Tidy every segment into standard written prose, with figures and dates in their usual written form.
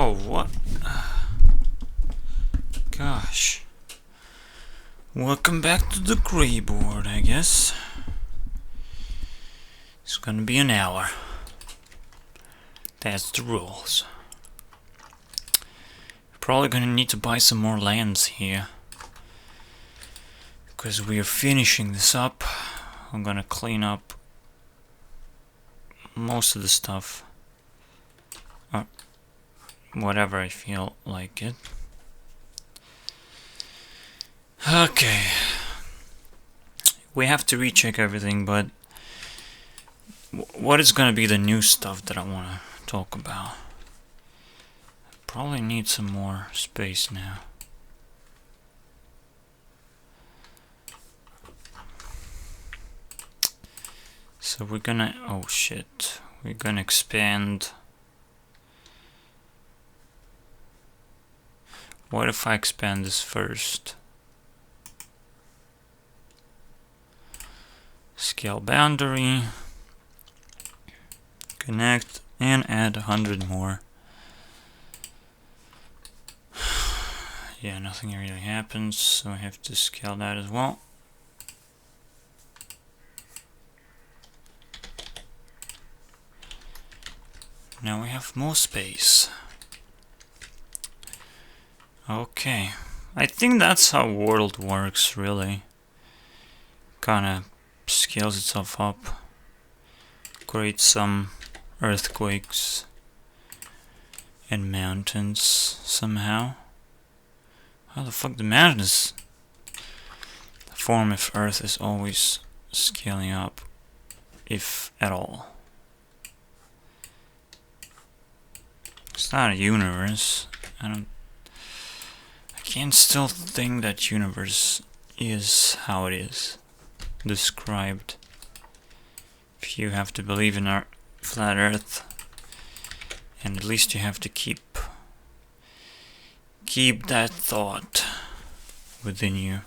Oh, what? Gosh. Welcome back to the gray board, I guess. It's gonna be an hour. That's the rules. Probably gonna need to buy some more lands here, because we are finishing this up. I'm gonna clean up most of the stuff. Whatever I feel like it. Okay. We have to recheck everything, but what is gonna be the new stuff that I wanna talk about? Probably need some more space now. So we're gonna, oh shit, we're gonna expand. What if I expand this first? Scale boundary, connect, and add 100 more. Yeah, nothing really happens, so I have to scale that as well. Now we have more space. Okay, I think that's how world works, really. Kinda scales itself up, creates some earthquakes and mountains somehow. How the fuck the mountains form if Earth is always scaling up, if at all? It's not a universe. I can't still think that universe is how it is described. If you have to believe in our flat Earth, and at least you have to keep that thought within you.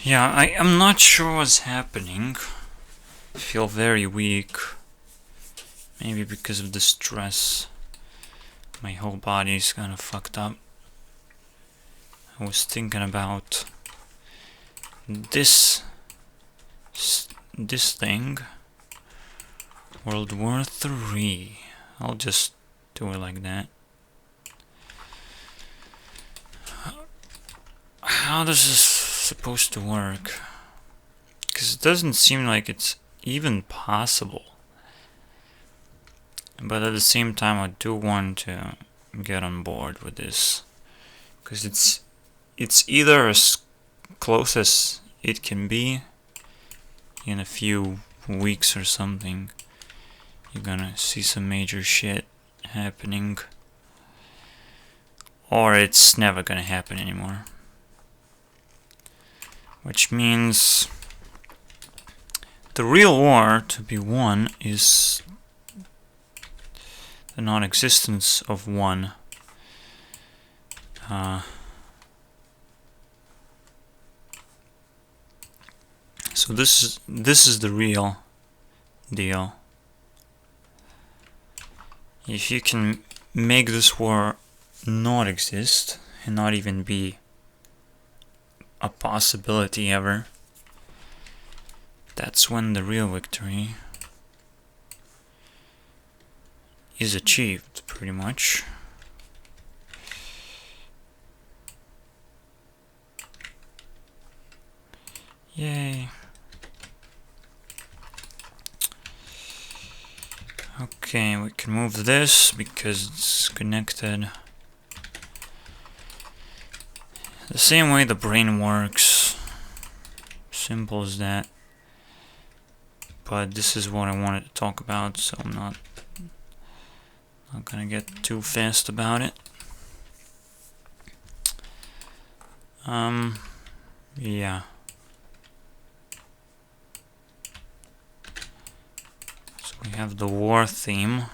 Yeah, I'm not sure what's happening. I feel very weak. Maybe because of the stress. My whole body is kind of fucked up. I was thinking about this thing. World War III. I'll just do it like that. How does this supposed to work? Because it doesn't seem like it's even possible. But at the same time, I do want to get on board with this, because it's either as close as it can be in a few weeks or something. You're gonna see some major shit happening, or it's never gonna happen anymore. Which means the real war to be won is the non-existence of one. So this is the real deal. If you can make this war not exist and not even be a possibility ever, that's when the real victory is achieved, pretty much. Yay. Okay, we can move this because it's connected. The same way the brain works. Simple as that. But this is what I wanted to talk about, so I'm not gonna get too fast about it. Yeah. So we have the war theme,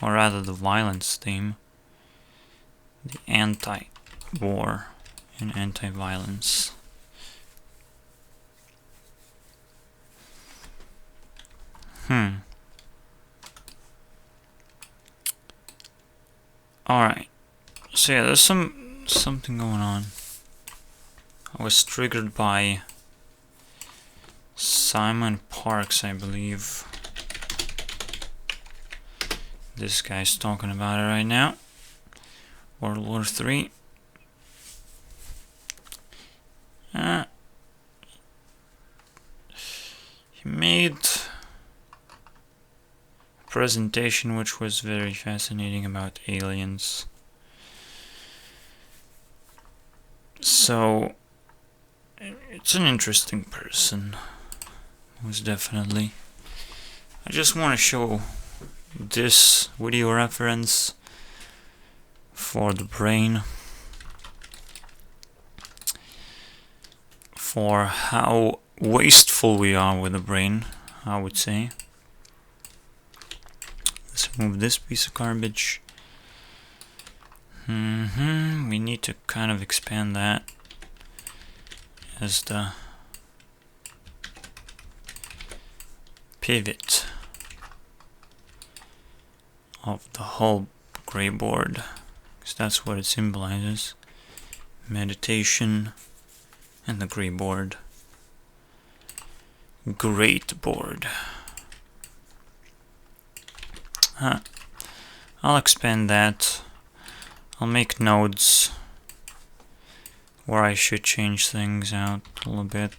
or rather the violence theme, the anti-war and anti-violence. Alright. So yeah, there's something going on. I was triggered by Simon Parks, I believe. This guy's talking about it right now. World War III. He made a presentation which was very fascinating about aliens. So it's an interesting person, most definitely. I just want to show this video reference for the brain, for how wasteful we are with the brain, I would say. Let's remove this piece of garbage. We need to kind of expand that as the pivot of the whole gray board, because that's what it symbolizes: meditation and the gray board. GreyT board. I'll expand that. I'll make nodes where I should change things out a little bit.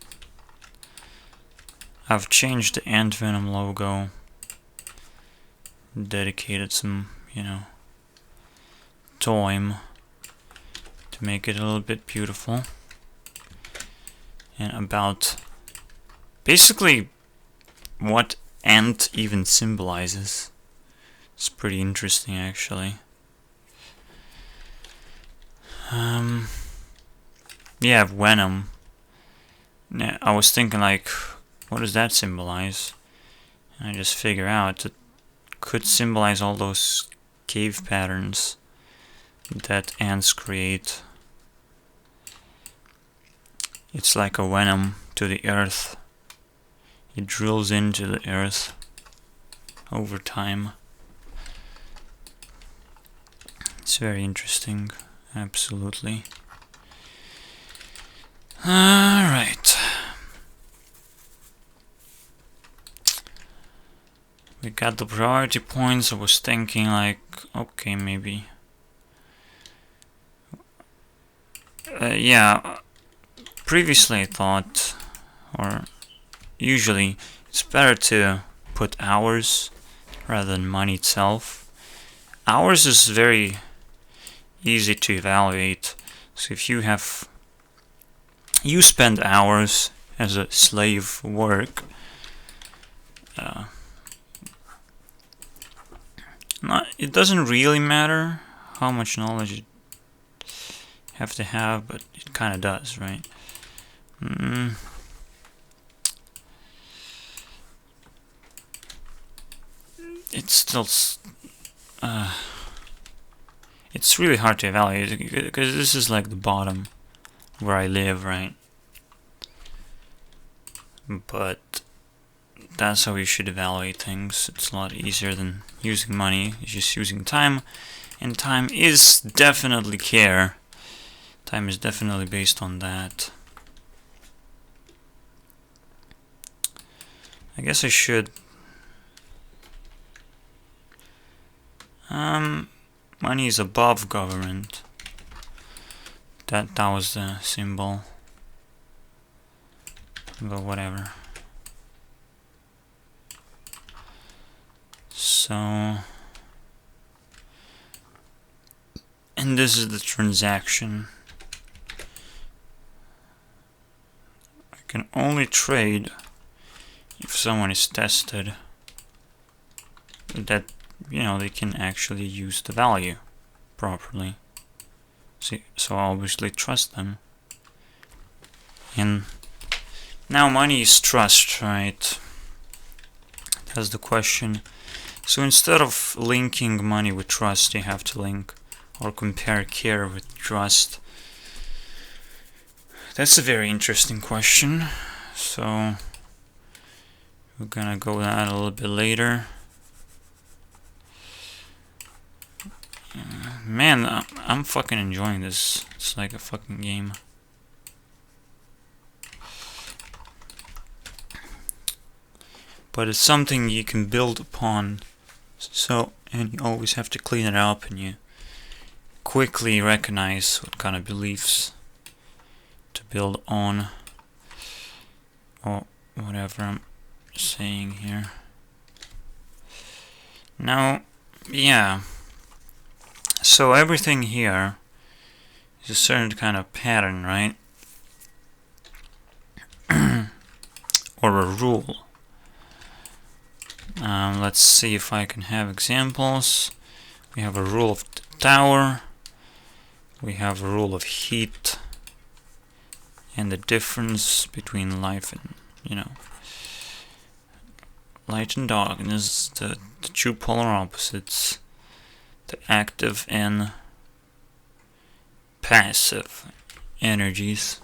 I've changed the Ant Venom logo, dedicated some, time to make it a little bit beautiful, and about basically what ant even symbolizes. It's pretty interesting, actually. Yeah, Venom. Yeah, I was thinking, like, what does that symbolize? And I just figure out it could symbolize all those cave patterns that ants create. It's like a venom to the earth. It drills into the earth over time. It's very interesting, absolutely. Alright. We got the priority points. I was thinking, like, okay, maybe. Yeah, previously I thought, or usually, it's better to put hours rather than money itself. Hours is very easy to evaluate. So if you spend hours as a slave work, it doesn't really matter how much knowledge you have to have, but it kind of does, right? It's still it's really hard to evaluate, because this is like the bottom where I live, right? But that's how you should evaluate things. It's a lot easier than using money. It's just using time, and time is definitely care. Time is definitely based on that. I guess I should money is above government. That was the symbol. But whatever. So, and this is the transaction. I can only trade if someone is tested that, they can actually use the value properly. So I obviously trust them. And now money is trust, right? That's the question. So instead of linking money with trust, you have to link or compare care with trust. That's a very interesting question. So we're gonna go that a little bit later. Man, I'm fucking enjoying this. It's like a fucking game. But it's something you can build upon. So, and you always have to clean it up, and you quickly recognize what kind of beliefs to build on, or whatever I'm saying here. Now, yeah. So everything here is a certain kind of pattern, right? Or a rule. Let's see if I can have examples. We have a rule of the tower. We have a rule of heat. And the difference between life and, light and darkness, the two polar opposites. The active and passive energies.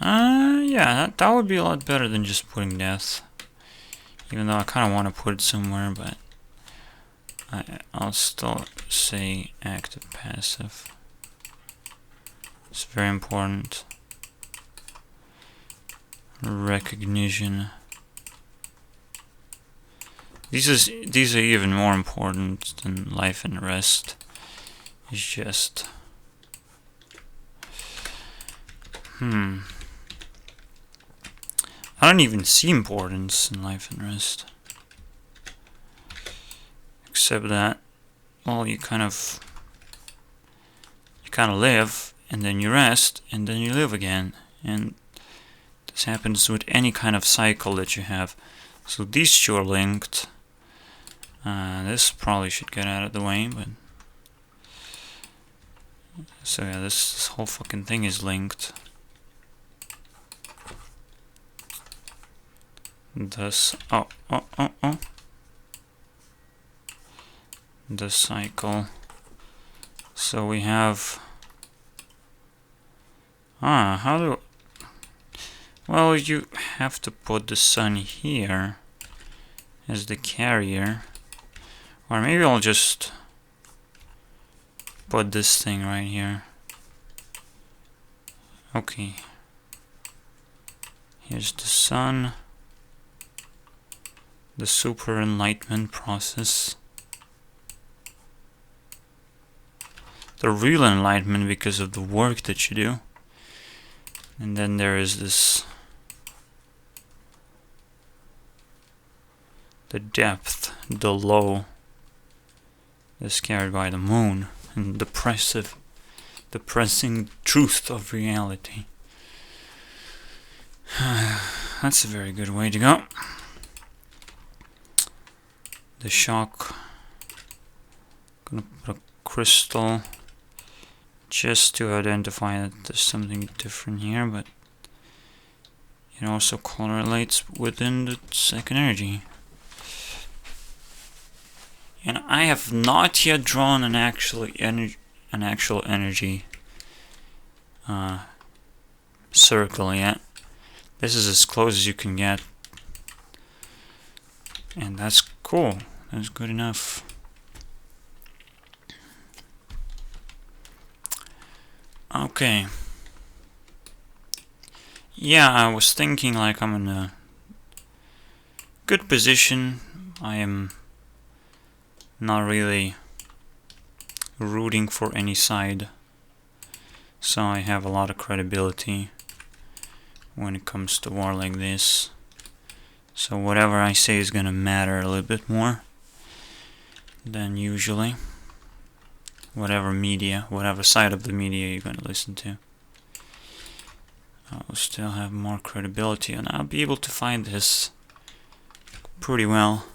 Yeah, that would be a lot better than just putting death. Even though I kind of want to put it somewhere, but I'll still say active, passive. It's very important. Recognition. These are even more important than life and rest. It's just I don't even see importance in life and rest. Except that, well, you kind of live, and then you rest, and then you live again. And this happens with any kind of cycle that you have. So these two are linked. This probably should get out of the way, but so yeah, this whole fucking thing is linked. This the cycle. So we have how do, well, you have to put the sun here as the carrier, or maybe I'll just put this thing right here. Okay, here's the sun, the super enlightenment process, the real enlightenment because of the work that you do, and then there is this, the depth, the low, is carried by the moon, and depressing truth of reality. That's a very good way to go. The shock. Gonna put a crystal just to identify that there's something different here, but it also correlates within the second energy. And I have not yet drawn an actual energy circle yet. This is as close as you can get, and that's cool. That's good enough. Okay. Yeah, I was thinking like I'm in a good position. I am not really rooting for any side, so I have a lot of credibility when it comes to war like this. So whatever I say is gonna matter a little bit more than usually. Whatever media, whatever side of the media you're gonna listen to, I'll still have more credibility, and I'll be able to find this pretty well.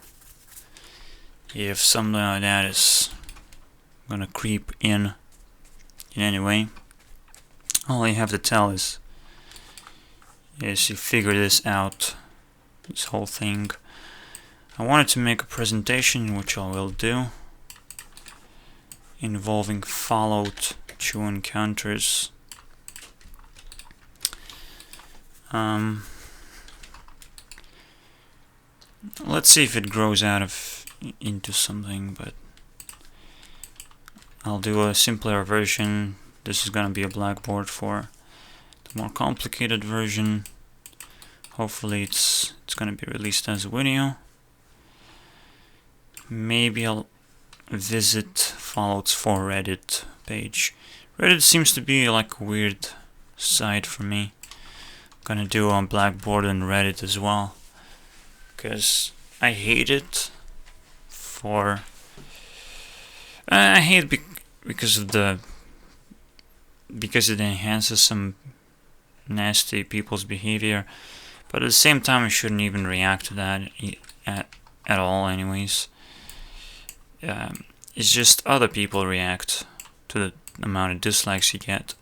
If something like that is gonna creep in any way, all you have to tell is you figure this out, this whole thing. I wanted to make a presentation, which I will do, involving Fallout 2 encounters Let's see if it grows out of into something, but I'll do a simpler version. This is gonna be a blackboard for the more complicated version. Hopefully it's gonna be released as a video. Maybe I'll visit Fallout's for Reddit page. Reddit seems to be like a weird site for me. I'm gonna do a blackboard on Reddit as well, because I hate it for because it enhances some nasty people's behavior, but at the same time I shouldn't even react to that at all anyways. It's just other people react to the amount of dislikes you get,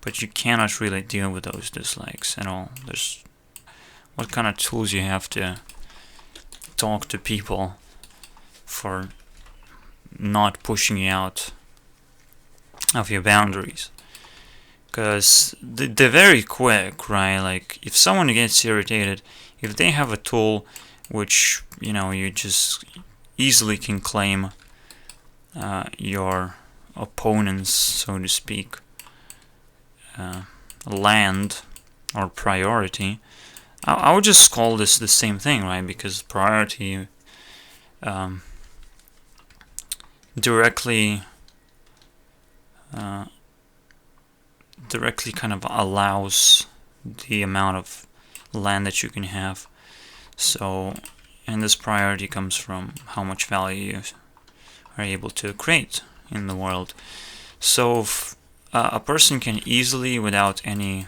but you cannot really deal with those dislikes at all. There's what kind of tools you have to talk to people for not pushing you out of your boundaries, because they're very quick, right? Like if someone gets irritated, if they have a tool which you just easily can claim your opponent's, so to speak, land or priority, I would just call this the same thing, right? Because priority directly kind of allows the amount of land that you can have. So, and this priority comes from how much value you are able to create in the world. So a person can easily, without any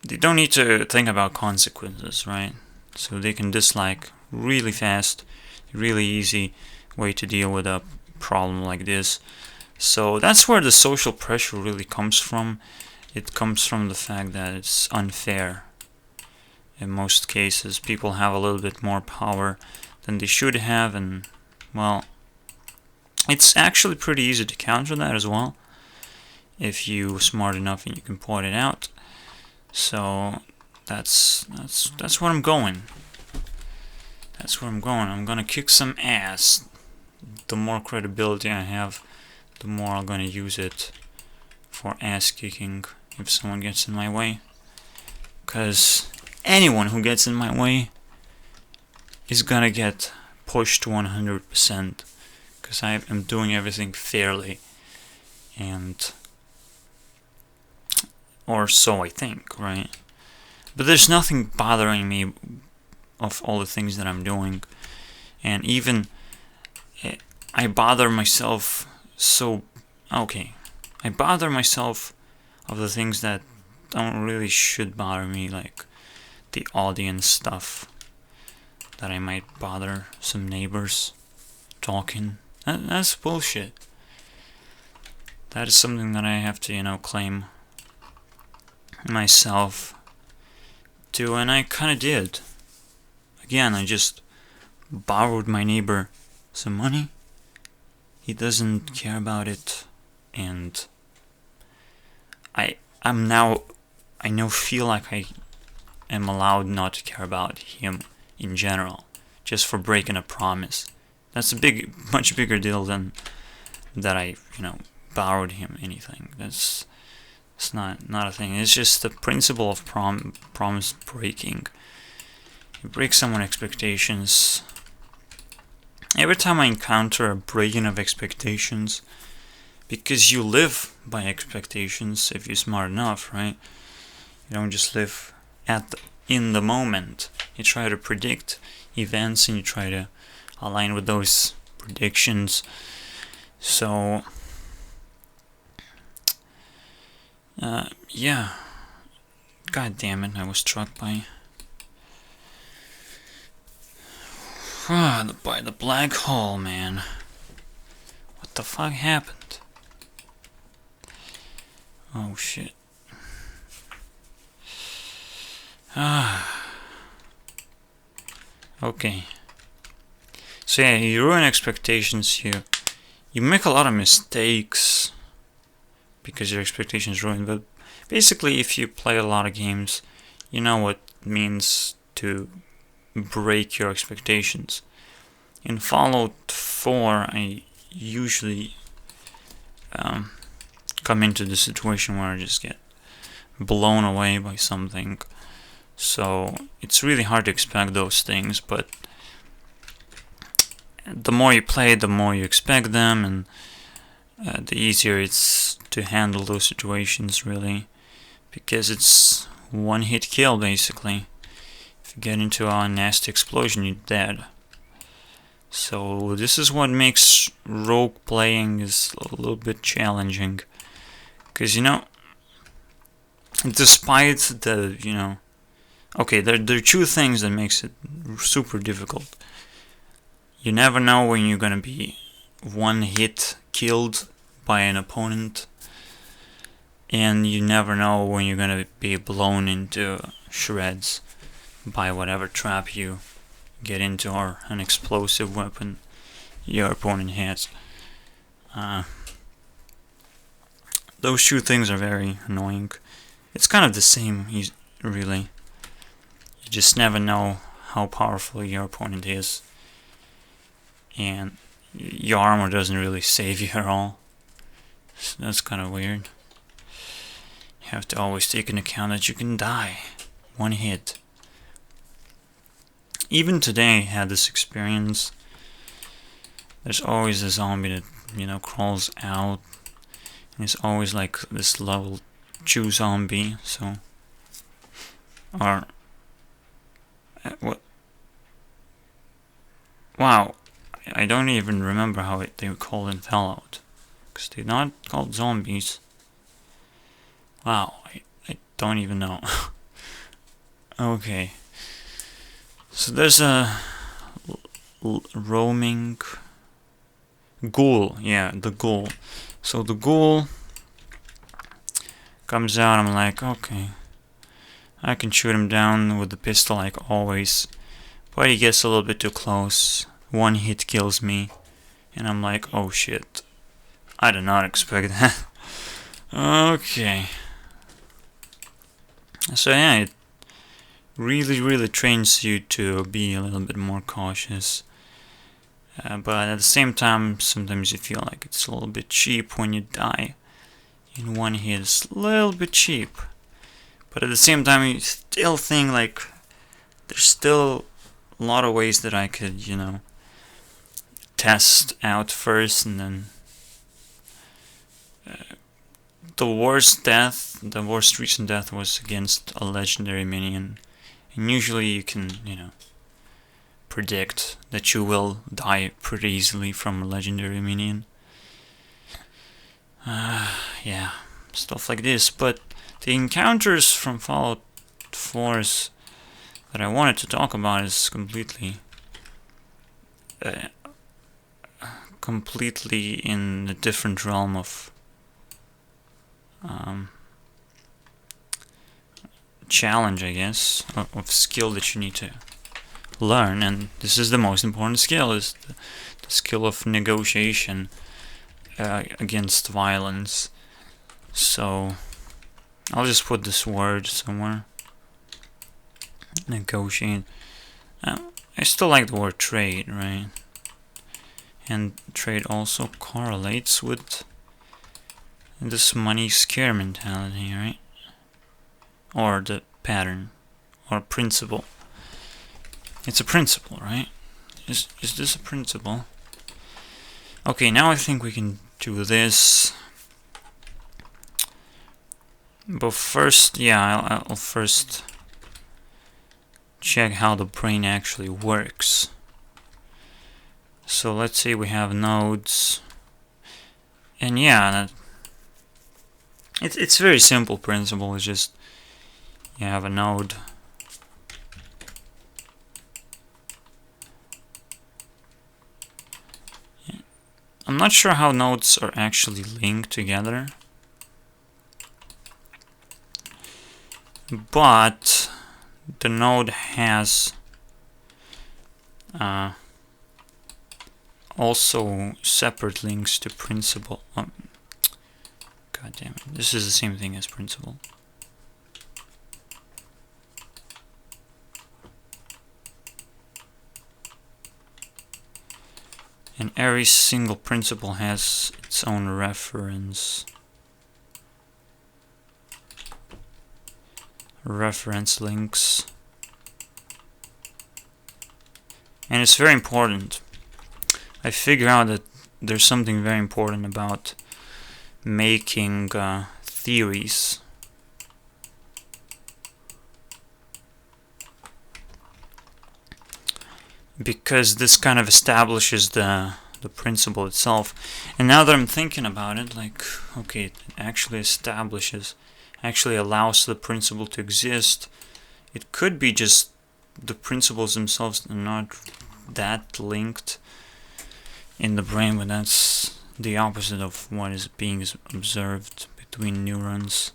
they don't need to think about consequences, right? So they can dislike really fast, really easy way to deal with a problem like this. So that's where the social pressure really comes from. It comes from the fact that it's unfair. In most cases, people have a little bit more power than they should have, and well, it's actually pretty easy to counter that as well, if you're smart enough and you can point it out. So that's where I'm going. That's where I'm going. I'm gonna kick some ass. The more credibility I have, the more I'm gonna use it for ass kicking if someone gets in my way. Because anyone who gets in my way is gonna get pushed 100%. Because I am doing everything fairly, or so I think, right? But there's nothing bothering me of all the things that I'm doing, and even I bother myself. I bother myself of the things that don't really should bother me, like the audience stuff, that I might bother some neighbors talking. That's bullshit. That is something that I have to, claim myself to, and I kind of did. Again, I just borrowed my neighbor some money. He doesn't care about it, and I feel like I am allowed not to care about him in general, just for breaking a promise. That's a much bigger deal than that I, borrowed him anything. It's not a thing. It's just the principle of promise breaking. You break someone's expectations. Every time I encounter a breaking of expectations, because you live by expectations if you're smart enough, right? You don't just live in the moment. You try to predict events and you try to align with those predictions. So, yeah. God damn it, I was struck by the black hole, man. What the fuck happened? Oh shit. Okay. So yeah, you ruin expectations here. You make a lot of mistakes because your expectations ruined. But basically, if you play a lot of games, you know what it means to break your expectations. In Fallout 4, I usually come into the situation where I just get blown away by something. So it's really hard to expect those things, but the more you play, the more you expect them, and the easier it's to handle those situations, really, because it's one hit kill basically. If you get into a nasty explosion, you're dead. So this is what makes rogue playing is a little bit challenging, because despite the okay, there are two things that makes it super difficult. You never know when you're gonna be one hit killed by an opponent, and you never know when you're gonna be blown into shreds by whatever trap you get into or an explosive weapon your opponent has. Those two things are very annoying. It's kind of the same, really. You just never know how powerful your opponent is, and your armor doesn't really save you at all. So that's kind of weird. You have to always take into account that you can die one hit. Even today I had this experience. There's always a zombie that crawls out, and it's always like this level 2 zombie. So, or what? Wow, I don't even remember how they were called in Fallout, because they're not called zombies. Wow, I don't even know. Okay. So there's a roaming ghoul. Yeah, the ghoul. So the ghoul comes out. I'm like, okay, I can shoot him down with the pistol like always. But he gets a little bit too close. One hit kills me. And I'm like, oh shit. I did not expect that. Okay. So yeah, it really trains you to be a little bit more cautious, but at the same time sometimes you feel like it's a little bit cheap when you die in one hit. It's a little bit cheap, but at the same time you still think like there's still a lot of ways that I could test out first, and then the worst recent death was against a legendary minion. And usually you can, predict that you will die pretty easily from a legendary minion. Yeah, stuff like this. But the encounters from Fallout 4 that I wanted to talk about is completely in a different realm of challenge, I guess, of skill that you need to learn. And this is the most important skill, is the skill of negotiation against violence. So I'll just put this word somewhere. Negotiate. I still like the word trade, right? And trade also correlates with this money scare mentality, right? Or the pattern, or principle. It's a principle, right? Is this a principle? Okay, now I think we can do this. But first, yeah, I'll first check how the brain actually works. So let's say we have nodes, and yeah, it's very simple principle. It's just you have a node, I'm not sure how nodes are actually linked together, but the node has also separate links to principal. God God damn it. This is the same thing as principle. And every single principle has its own reference links. And it's very important. I figure out that there's something very important about making theories. Because this kind of establishes the principle itself. And now that I'm thinking about it, like, okay, it actually establishes, actually allows the principle to exist. It could be just the principles themselves are not that linked in the brain, but that's the opposite of what is being observed between neurons.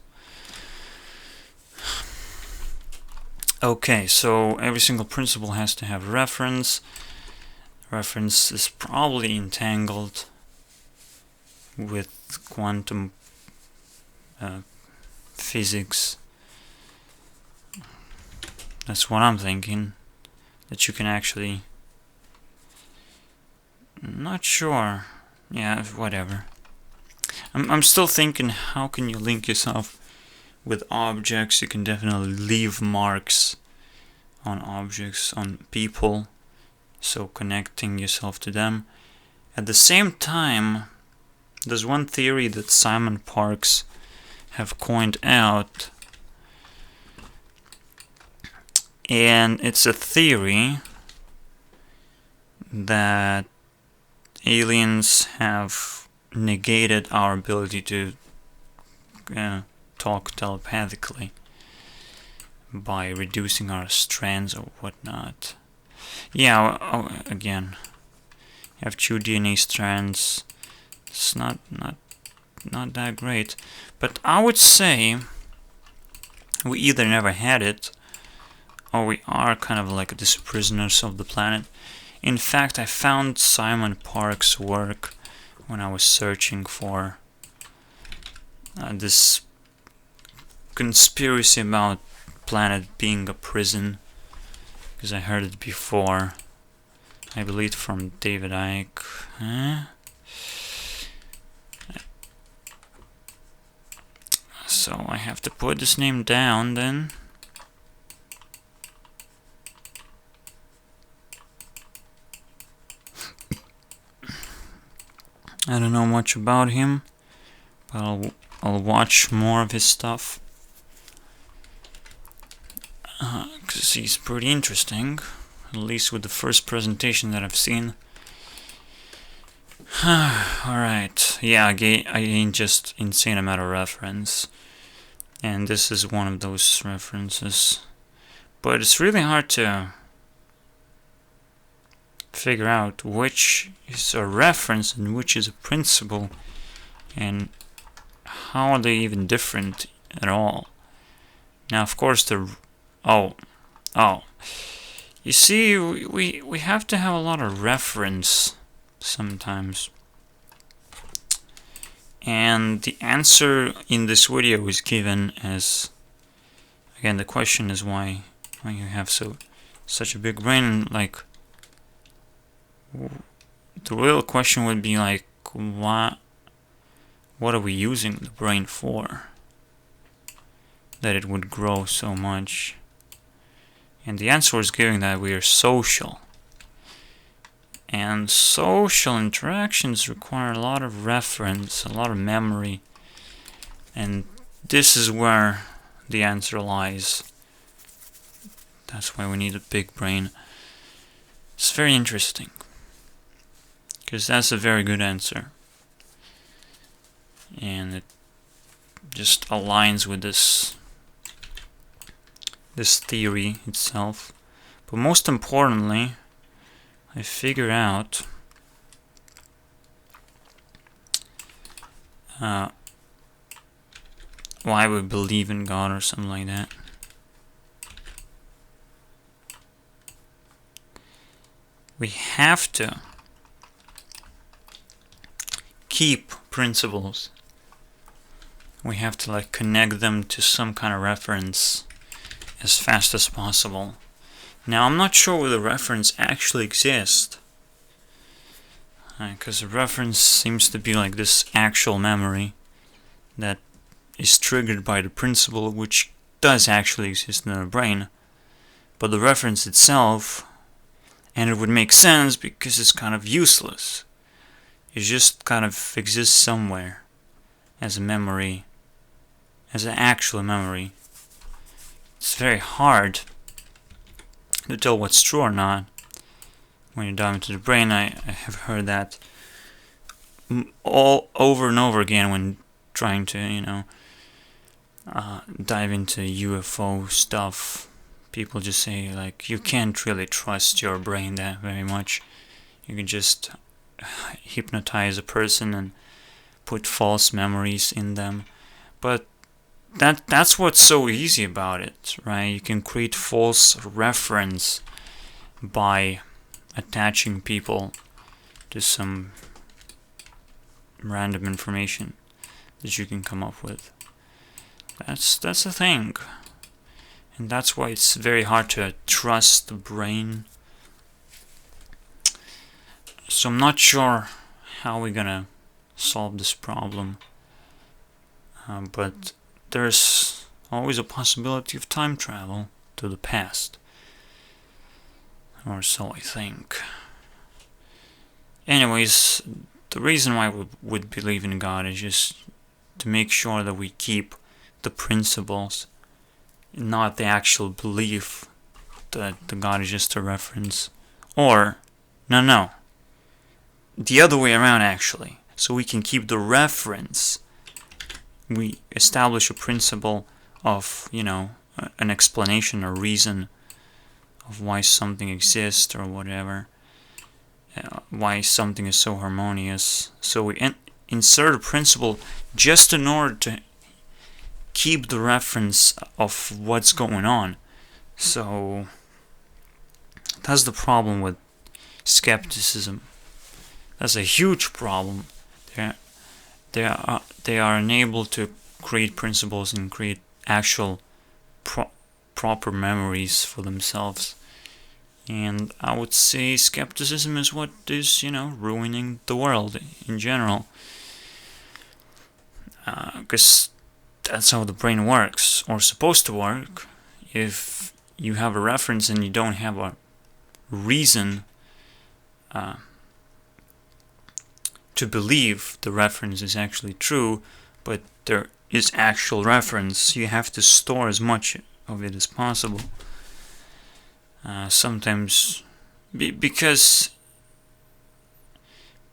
Okay, so every single principle has to have reference. Reference is probably entangled with quantum physics. That's what I'm thinking. That you can actually... Not sure. Yeah, whatever. I'm still thinking, how can you link yourself with objects? You can definitely leave marks on objects, on people, so connecting yourself to them. At the same time, there's one theory that Simon Parkes have coined out, and it's a theory that aliens have negated our ability to talk telepathically by reducing our strands or whatnot. Yeah, again, you have 2 DNA strands. It's not that great, but I would say we either never had it, or we are kind of like these prisoners of the planet. In fact, I found Simon Parkes' work when I was searching for this conspiracy about planet being a prison, because I heard it before. I believe from David Icke. So I have to put this name down then. I don't know much about him, but I'll watch more of his stuff, because he's pretty interesting, at least with the first presentation that I've seen. Alright, yeah, I gained just insane amount of reference, and this is one of those references, but it's really hard to figure out which is a reference and which is a principle, and how are they even different at all. Now, of course, you see, we have to have a lot of reference sometimes, and the answer in this video is given as, again, the question is why you have such a big brain. Like, the real question would be like, what are we using the brain for, that it would grow so much? And the answer is given that we are social, and social interactions require a lot of reference, a lot of memory, and this is where the answer lies. That's why we need a big brain. It's very interesting, because that's a very good answer, and it just aligns with this theory itself. But most importantly, I figure out why we believe in God or something like that. We have to keep principles we have to like connect them to some kind of reference as fast as possible. Now I'm not sure whether the reference actually exists, because the reference seems to be like this actual memory that is triggered by the principle, which does actually exist in our brain. But the reference itself, and it would make sense because it's kind of useless. It just kind of exists somewhere as a memory, as an actual memory. It's very hard to tell what's true or not when you dive into the brain. I have heard that all over and over again when trying to, dive into UFO stuff. People just say, like, you can't really trust your brain that very much. You can just hypnotize a person and put false memories in them. But that's what's so easy about it, right? You can create false reference by attaching people to some random information that you can come up with. That's the thing. And that's why it's very hard to trust the brain. So I'm not sure how we're gonna solve this problem. But there's always a possibility of time travel to the past. Or so I think. Anyways, the reason why we would believe in God is just to make sure that we keep the principles, not the actual belief that the God is just a reference. Or, no. The other way around, actually. So we can keep the reference. We establish a principle of, an explanation or reason of why something exists or whatever. Why something is so harmonious. So we insert a principle just in order to keep the reference of what's going on. So that's the problem with skepticism. That's a huge problem. They are unable to create principles and create actual proper memories for themselves. And I would say skepticism is what is, ruining the world in general. Because that's how the brain works, or supposed to work. If you have a reference and you don't have a reason to believe the reference is actually true, but there is actual reference, you have to store as much of it as possible. Sometimes, because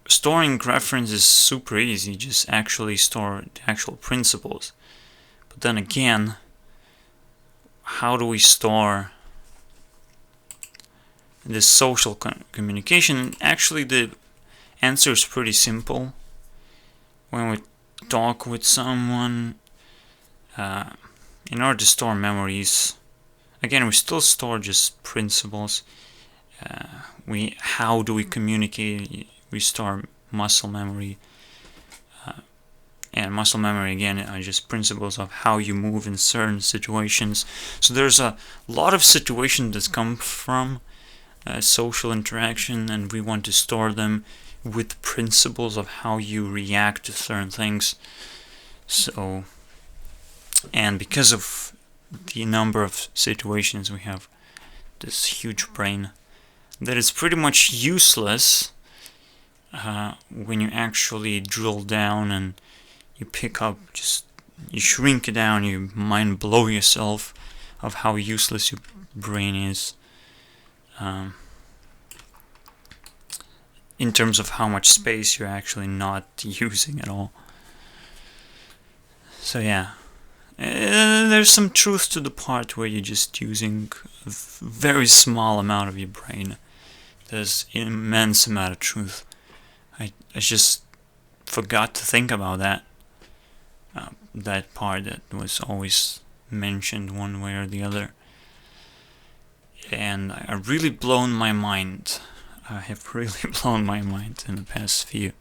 storing reference is super easy, just actually store the actual principles. But then again, how do we store this social communication? Actually, the answer is pretty simple. When we talk with someone, in order to store memories, again, we still store just principles. How do we communicate? We store muscle memory. And muscle memory, again, are just principles of how you move in certain situations. So there's a lot of situations that come from social interaction, and we want to store them with principles of how you react to certain things. So, and because of the number of situations we have, this huge brain, that is pretty much useless when you actually drill down and you pick up, you shrink it down, you mind blow yourself of how useless your brain is. In terms of how much space you're actually not using at all. So yeah, there's some truth to the part where you're just using a very small amount of your brain. There's an immense amount of truth. I just forgot to think about that. That part that was always mentioned one way or the other. And I really blown my mind. I have really blown my mind in the past few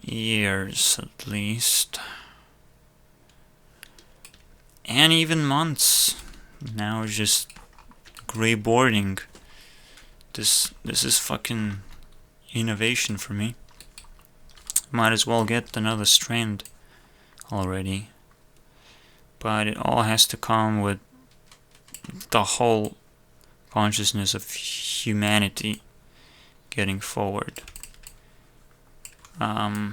years, at least. and even months. Now it's just gray boarding. This is fucking innovation for me. Might as well get another strand already. But it all has to come with the whole consciousness of humanity getting forward. I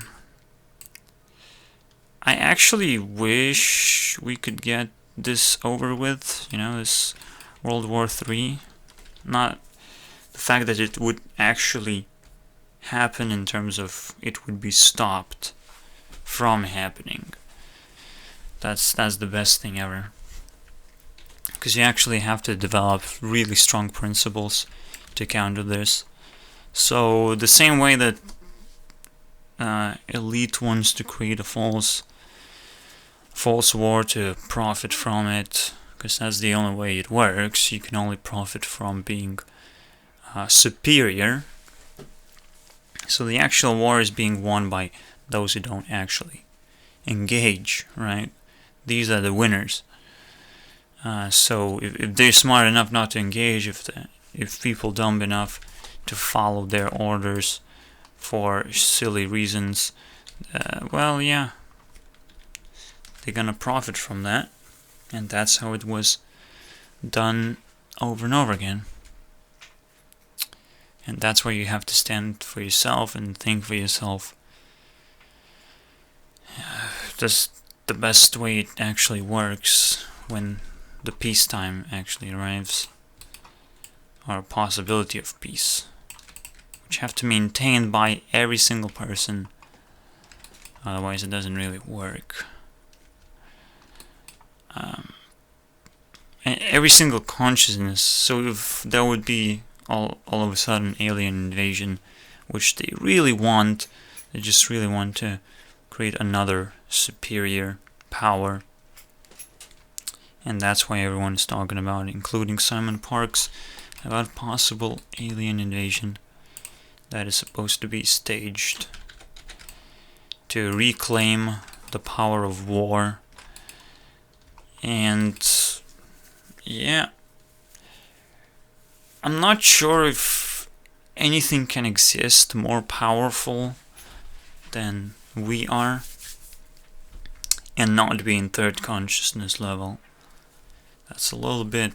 actually wish we could get this over with, you know, this World War III. Not the fact that it would actually happen in terms of it would be stopped from happening. That's the best thing ever. Because you actually have to develop really strong principles to counter this. So the same way that elite wants to create a false war to profit from it, because that's the only way it works. You can only profit from being superior. So the actual war is being won by those who don't actually engage, right? These are the winners. So if they're smart enough not to engage, if people dumb enough to follow their orders for silly reasons, well, yeah, they're gonna profit from that, and that's how it was done over and over again. And that's where you have to stand for yourself and think for yourself. That's the best way it actually works when the peacetime actually arrives, or a possibility of peace, which have to be maintained by every single person. Otherwise, it doesn't really work. And every single consciousness. So if there would be all of a sudden alien invasion, which they really want, they just really want to create another superior power. And that's why everyone's talking about, including Simon Parkes, about possible alien invasion that is supposed to be staged to reclaim the power of war. And yeah, I'm not sure if anything can exist more powerful than we are and not be in third consciousness level. That's a little bit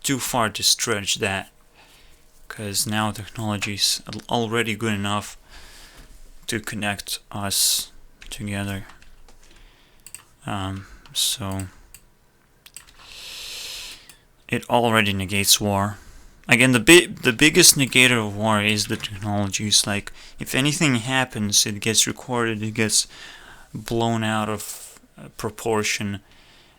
too far to stretch that, because now technology is already good enough to connect us together. So it already negates war. Again, the biggest negator of war is the technologies. Like, if anything happens, it gets recorded, it gets blown out of proportion,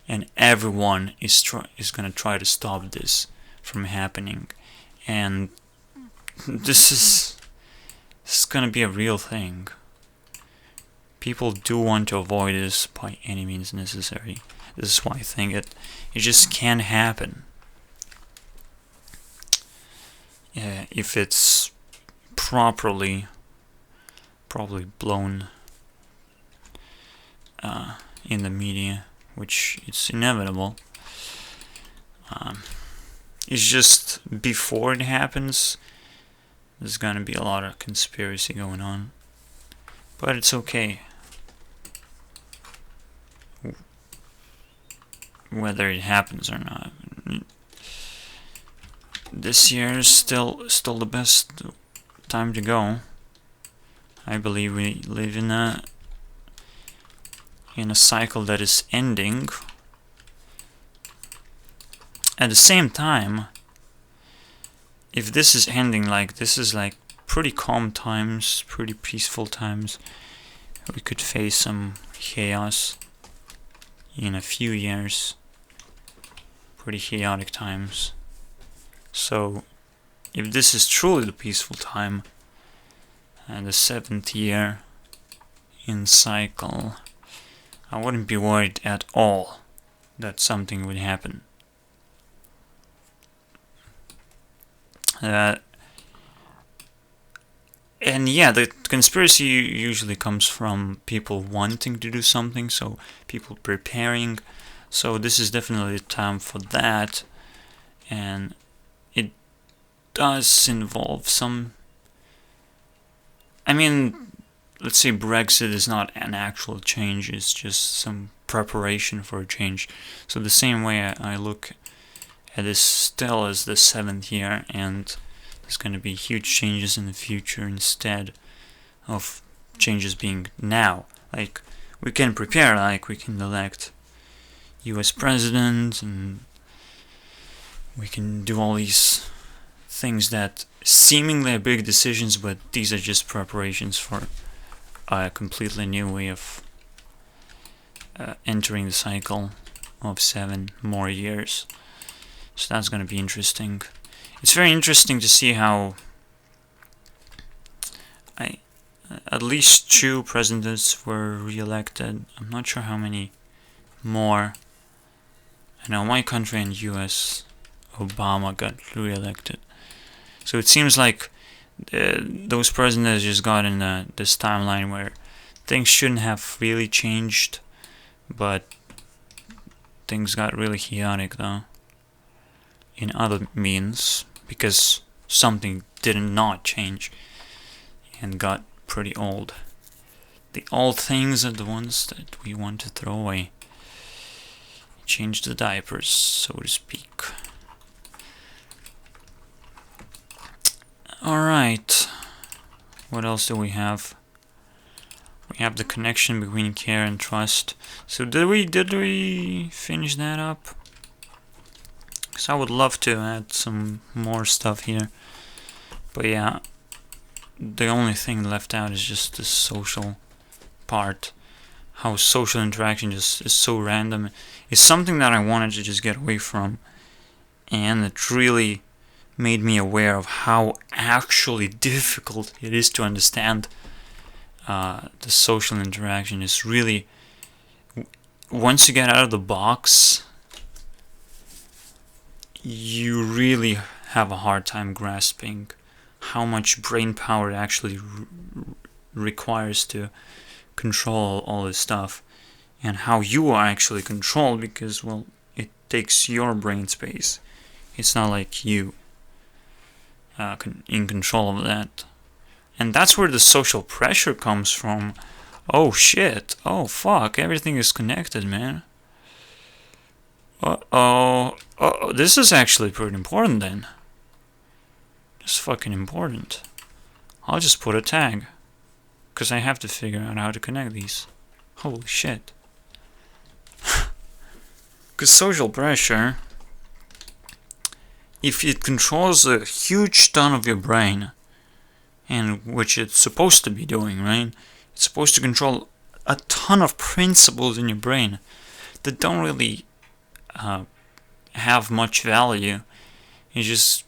and everyone is going to try to stop this from happening. And this is going to be a real thing. People do want to avoid this by any means necessary. This is why I think it just can't happen. If it's properly blown in the media, which it's inevitable. It's just before it happens, there's gonna be a lot of conspiracy going on, but it's okay. Whether it happens or not, this year is still the best time to go. I believe we live in a cycle that is ending. At the same time, if this is ending, like, this is like pretty calm times, pretty peaceful times, we could face some chaos in a few years. Pretty chaotic times. So if this is truly the peaceful time and the 7th year in cycle, I wouldn't be worried at all that something would happen. And yeah, the conspiracy usually comes from people wanting to do something, so people preparing So this is definitely the time for that, and it does involve some... I mean, let's say Brexit is not an actual change, it's just some preparation for a change. So the same way I look at this still as the 7th year, and there's going to be huge changes in the future instead of changes being now. Like, we can prepare, like we can elect US president, and we can do all these things that seemingly are big decisions, but these are just preparations for a completely new way of entering the cycle of 7 more years. So that's going to be interesting. It's very interesting to see how at least 2 presidents were re-elected. I'm not sure how many more. I know my country and US, Obama got re-elected. So it seems like those presidents just got in this timeline where things shouldn't have really changed, but things got really chaotic though in other means, because something did not change and got pretty old. The old things are the ones that we want to throw away. Change the diapers, so to speak. Alright, what else do we have? We have the connection between care and trust. So did we finish that up? Because I would love to add some more stuff here. But yeah, the only thing left out is just the social part. How social interaction just is so random. It's something that I wanted to just get away from. And it really made me aware of how actually difficult it is to understand the social interaction. Is really, once you get out of the box, you really have a hard time grasping how much brain power it actually requires to control all this stuff, and how you are actually controlled, because, well, it takes your brain space. It's not like you in control of that. And that's where the social pressure comes from. Oh shit, oh fuck, everything is connected, man. Uh-oh, this is actually pretty important then. It's fucking important. I'll just put a tag, because I have to figure out how to connect these. Holy shit. Because social pressure, if it controls a huge ton of your brain, and which it's supposed to be doing, right? It's supposed to control a ton of principles in your brain that don't really have much value. It's just,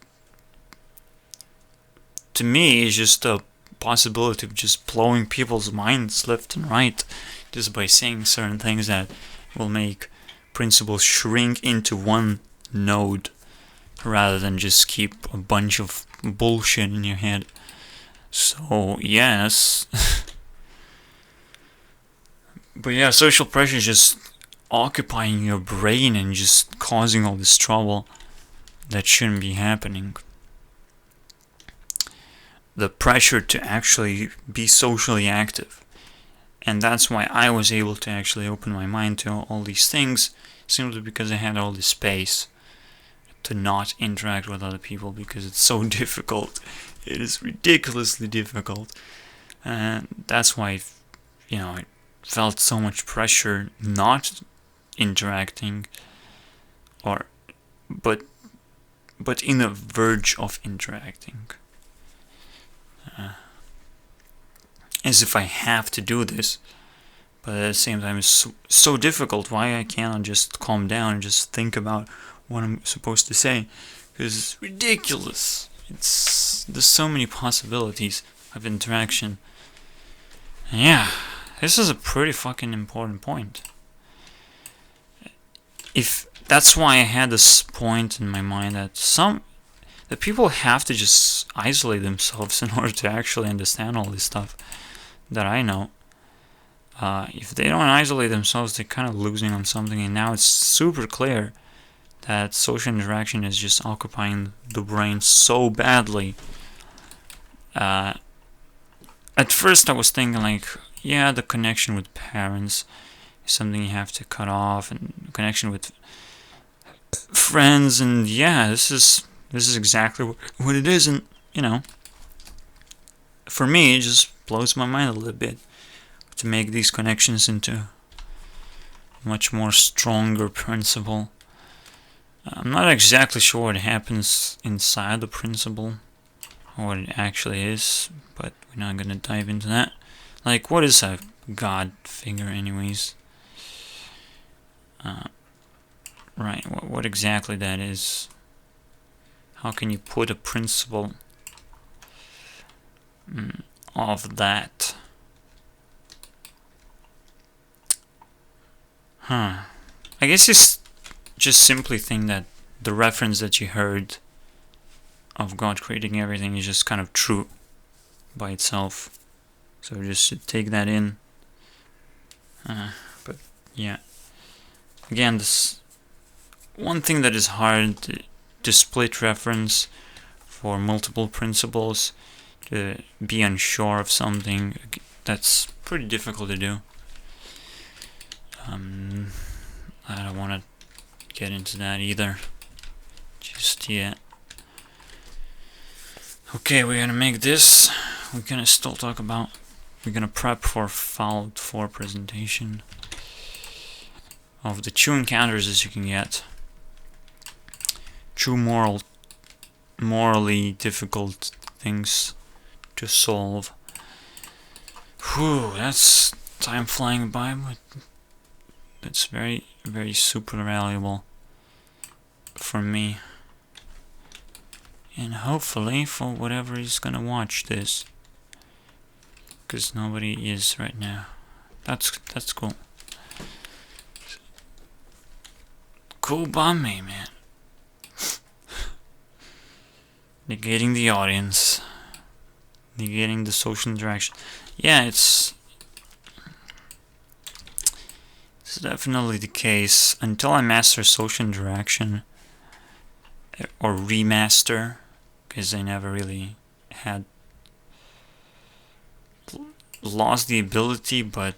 to me, it's just a possibility of just blowing people's minds left and right, just by saying certain things that will make principles shrink into one node, rather than just keep a bunch of bullshit in your head. So, yes. But yeah, social pressure is just occupying your brain and just causing all this trouble that shouldn't be happening. The pressure to actually be socially active. And that's why I was able to actually open my mind to all these things, simply because I had all this space to not interact with other people, because it's so difficult. It is ridiculously difficult. And that's why, I felt so much pressure not interacting, but in the verge of interacting. As if I have to do this, but at the same time it's so difficult. Why I cannot just calm down and just think about what I'm supposed to say? Because it's ridiculous. There's so many possibilities of interaction. And yeah, this is a pretty fucking important point. If that's why I had this point in my mind that people have to just isolate themselves in order to actually understand all this stuff that I know. if they don't isolate themselves, they're kind of losing on something. And now it's super clear that social interaction is just occupying the brain so badly. At first I was thinking like, yeah, the connection with parents is something you have to cut off, and connection with friends, and yeah, this is exactly what it is. And you know, for me, it just blows my mind a little bit to make these connections into much more stronger principle. I'm not exactly sure what happens inside the principle, or what it actually is, but we're not gonna dive into that. Like, what is a God figure, anyways? Right, what exactly that is? How can you put a principle of that? I guess it's just simply think that the reference that you heard of God creating everything is just kind of true by itself. So just take that in. But yeah, again, this one thing that is hard to split reference for multiple principles, to be unsure of something, that's pretty difficult to do. I don't want to get into that either just yet. Okay, we're gonna make this. We're gonna still talk about. We're gonna prep for Fallout 4 presentation of the two encounters as you can get. Two morally difficult things to solve. Whew, that's time flying by, but that's very, very super valuable for me. And hopefully for whatever is gonna watch this. Because nobody is right now. That's cool. Cool by me, man. Negating the audience. Negating the social interaction. Yeah, it's definitely the case. Until I master social interaction, or remaster, because I never really had lost the ability, but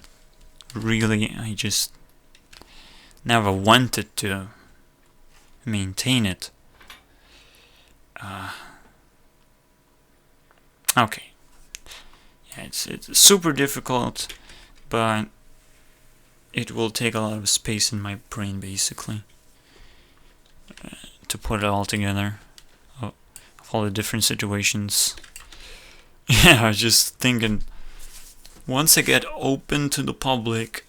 really I just never wanted to maintain it. Okay. Yeah, it's super difficult, but it will take a lot of space in my brain, basically, to put it all together, of all the different situations. Yeah, I was just thinking, once I get open to the public,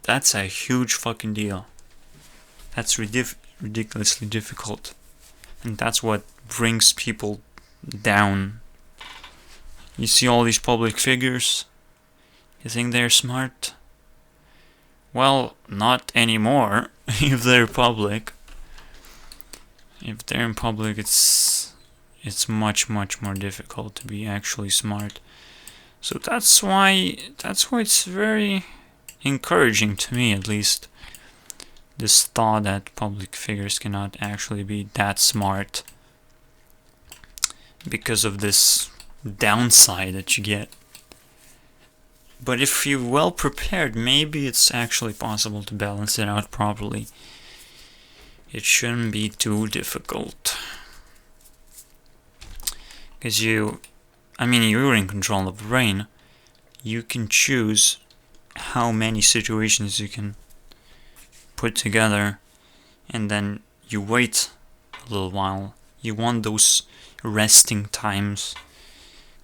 that's a huge fucking deal. That's ridiculously difficult. And that's what brings people down. You see all these public figures, you think they're smart? Well, not anymore, if they're public. If they're in public, it's much more difficult to be actually smart. So that's why it's very encouraging to me, at least, this thought that public figures cannot actually be that smart because of this downside that you get. But if you're well prepared, maybe it's actually possible to balance it out properly. It shouldn't be too difficult. Because you're in control of the brain. You can choose how many situations you can put together, and then you wait a little while. You want those resting times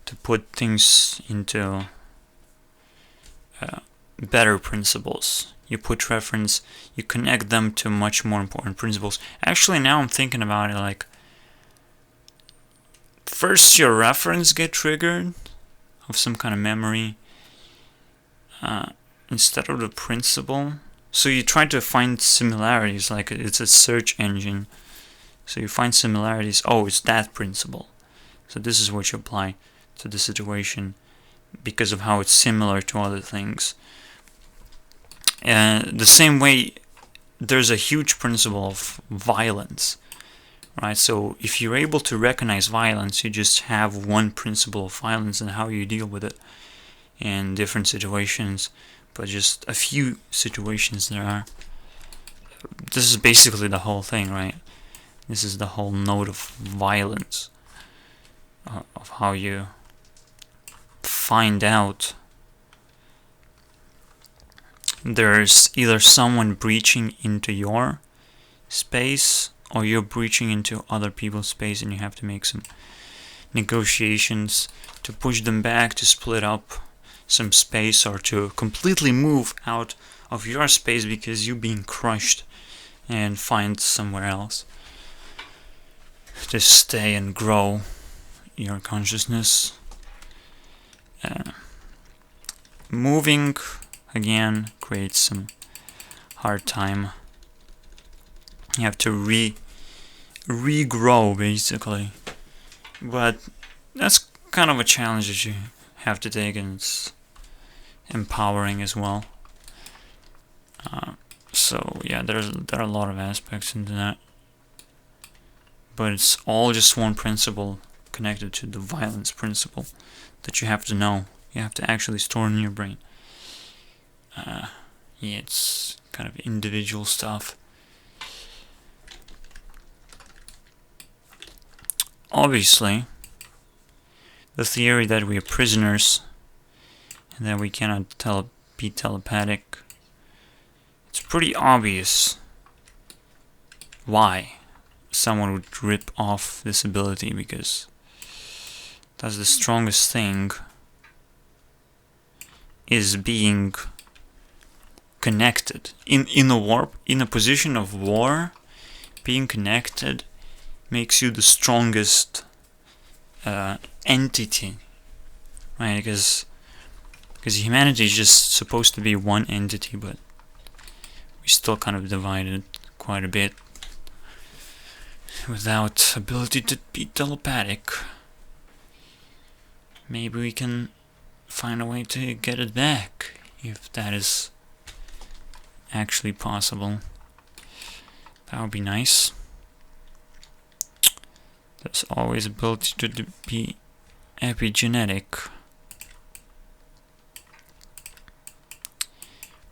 to put things into better principles. You put reference, you connect them to much more important principles. Actually, now I'm thinking about it, like, first your reference get triggered of some kind of memory instead of the principle. So you try to find similarities, like it's a search engine. So you find similarities, oh, it's that principle. So this is what you apply to the situation because of how it's similar to other things. The same way, there's a huge principle of violence, right? So if you're able to recognize violence, you just have one principle of violence and how you deal with it in different situations, but just a few situations there are. This is basically the whole thing, right? This is the whole note of violence, of how you find out there's either someone breaching into your space or you're breaching into other people's space, and you have to make some negotiations to push them back, to split up some space, or to completely move out of your space because you're being crushed and find somewhere else to stay and grow your consciousness. Moving again creates some hard time. You have to regrow basically, but that's kind of a challenge that you have to take, and it's empowering as well. So yeah, there are a lot of aspects into that, but it's all just one principle connected to the violence principle that you have to know. You have to actually store in your brain. Yeah, it's kind of individual stuff. Obviously, the theory that we are prisoners and that we cannot be telepathic, it's pretty obvious why someone would rip off this ability, because that's the strongest thing, is being connected. In a position of war, being connected makes you the strongest entity, right? Because humanity is just supposed to be one entity, but we still kind of divided quite a bit without ability to be telepathic. Maybe we can find a way to get it back, if that is actually possible. That would be nice. There's always ability to be epigenetic.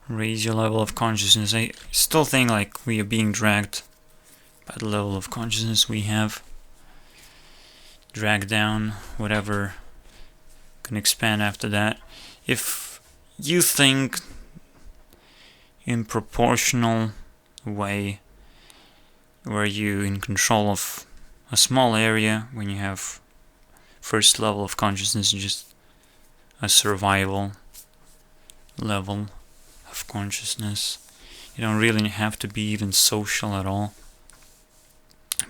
Raise your level of consciousness. I still think like we are being dragged by the level of consciousness we have. Dragged down, whatever can expand after that. If you think in proportional way where you're in control of a small area, when you have first level of consciousness, just a survival level of consciousness, you don't really have to be even social at all.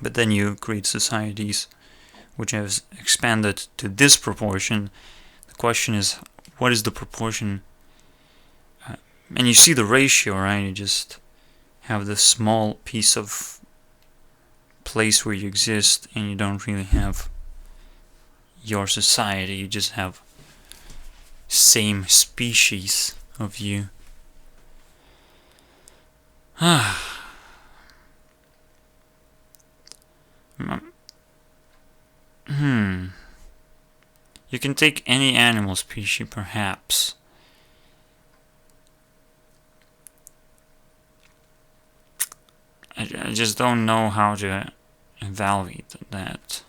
But then you create societies which have expanded to this proportion. The question is, what is the proportion? And you see the ratio, right? You just have this small piece of place where you exist, and you don't really have your society. You just have same species of you. You can take any animal species, perhaps. I just don't know how to evaluate that.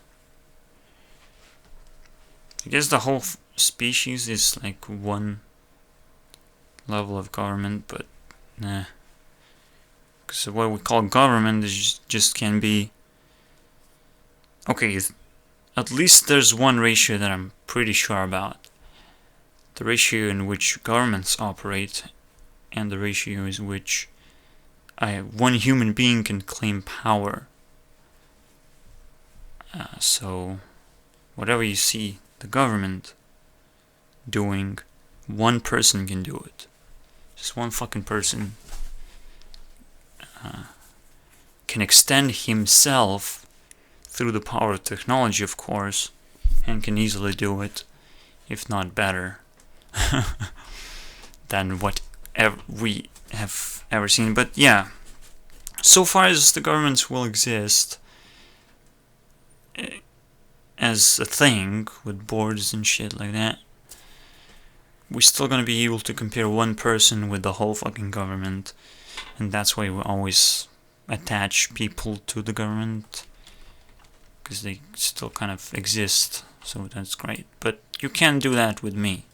I guess the whole species is like one level of government, but nah. Because what we call government is just can be... Okay, at least there's one ratio that I'm pretty sure about. The ratio in which governments operate, and the ratio in which one human being can claim power. So, whatever you see the government doing, one person can do it. Just one fucking person can extend himself through the power of technology, of course, and can easily do it, if not better, than what we have ever seen. But yeah, so far as the governments will exist as a thing with boards and shit like that, we're still gonna be able to compare one person with the whole fucking government, and that's why we always attach people to the government, because they still kind of exist, so that's great. But you can't do that with me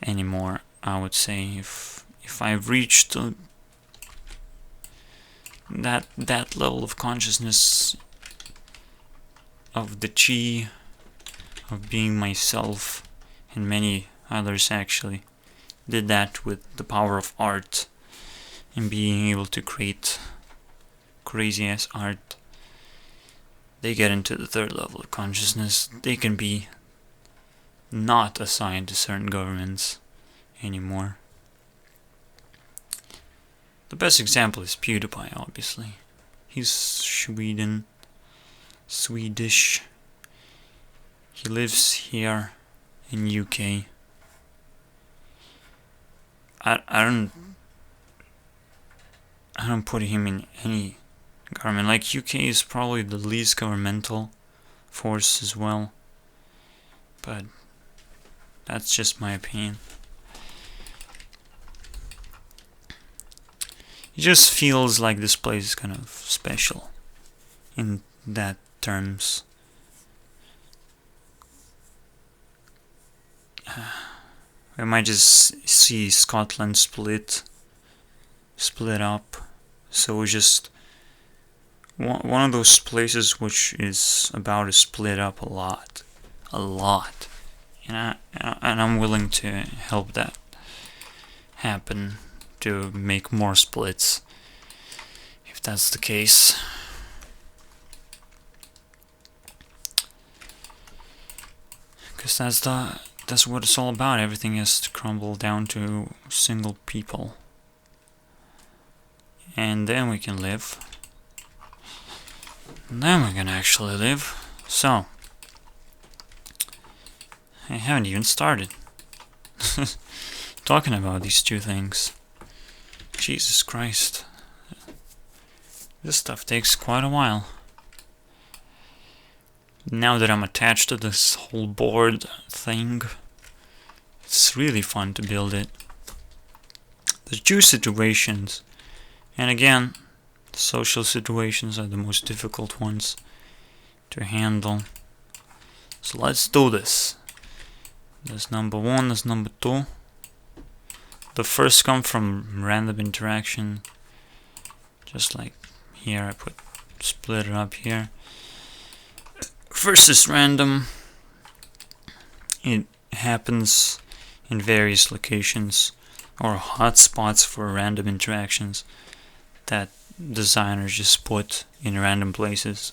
anymore, I would say. If I've reached that level of consciousness of the chi, of being myself, and many others actually did that with the power of art and being able to create crazy ass art, they get into the third level of consciousness. They can be not assigned to certain governments anymore. The best example is PewDiePie, obviously. He's Swedish. He lives here in UK. I don't put him in any government. Like, UK is probably the least governmental force as well, but that's just my opinion. It just feels like this place is kind of special in that terms. We might just see Scotland split up. So it's just one of those places which is about to split up a lot, and I'm willing to help that happen, to make more splits if that's the case. Because that's what it's all about. Everything has to crumble down to single people. And then we can live. And then we can actually live. So, I haven't even started talking about these two things. Jesus Christ. This stuff takes quite a while. Now that I'm attached to this whole board thing, it's really fun to build it. There's two situations, and again, the social situations are the most difficult ones to handle. So let's do this. There's number one, there's number two. The first come from random interaction, just like here. I put split it up here. First is random. It happens in various locations or hotspots for random interactions that designers just put in random places.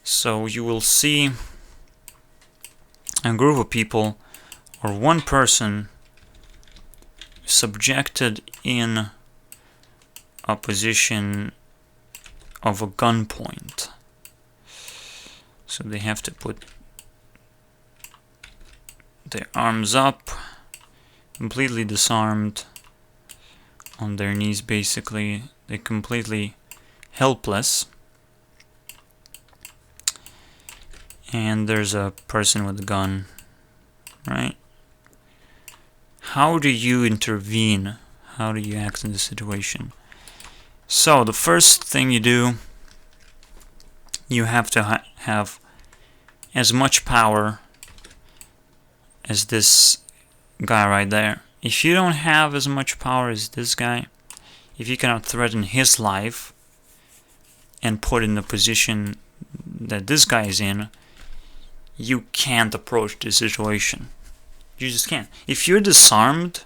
So you will see a group of people or one person subjected in a position of a gunpoint. So they have to put their arms up, completely disarmed, on their knees basically. They're completely helpless. And there's a person with a gun, right? How do you intervene? How do you act in this situation? So the first thing you do, you have to have as much power as this guy right there. If you don't have as much power as this guy, if you cannot threaten his life and put in the position that this guy is in, you can't approach the situation. You just can't. If you're disarmed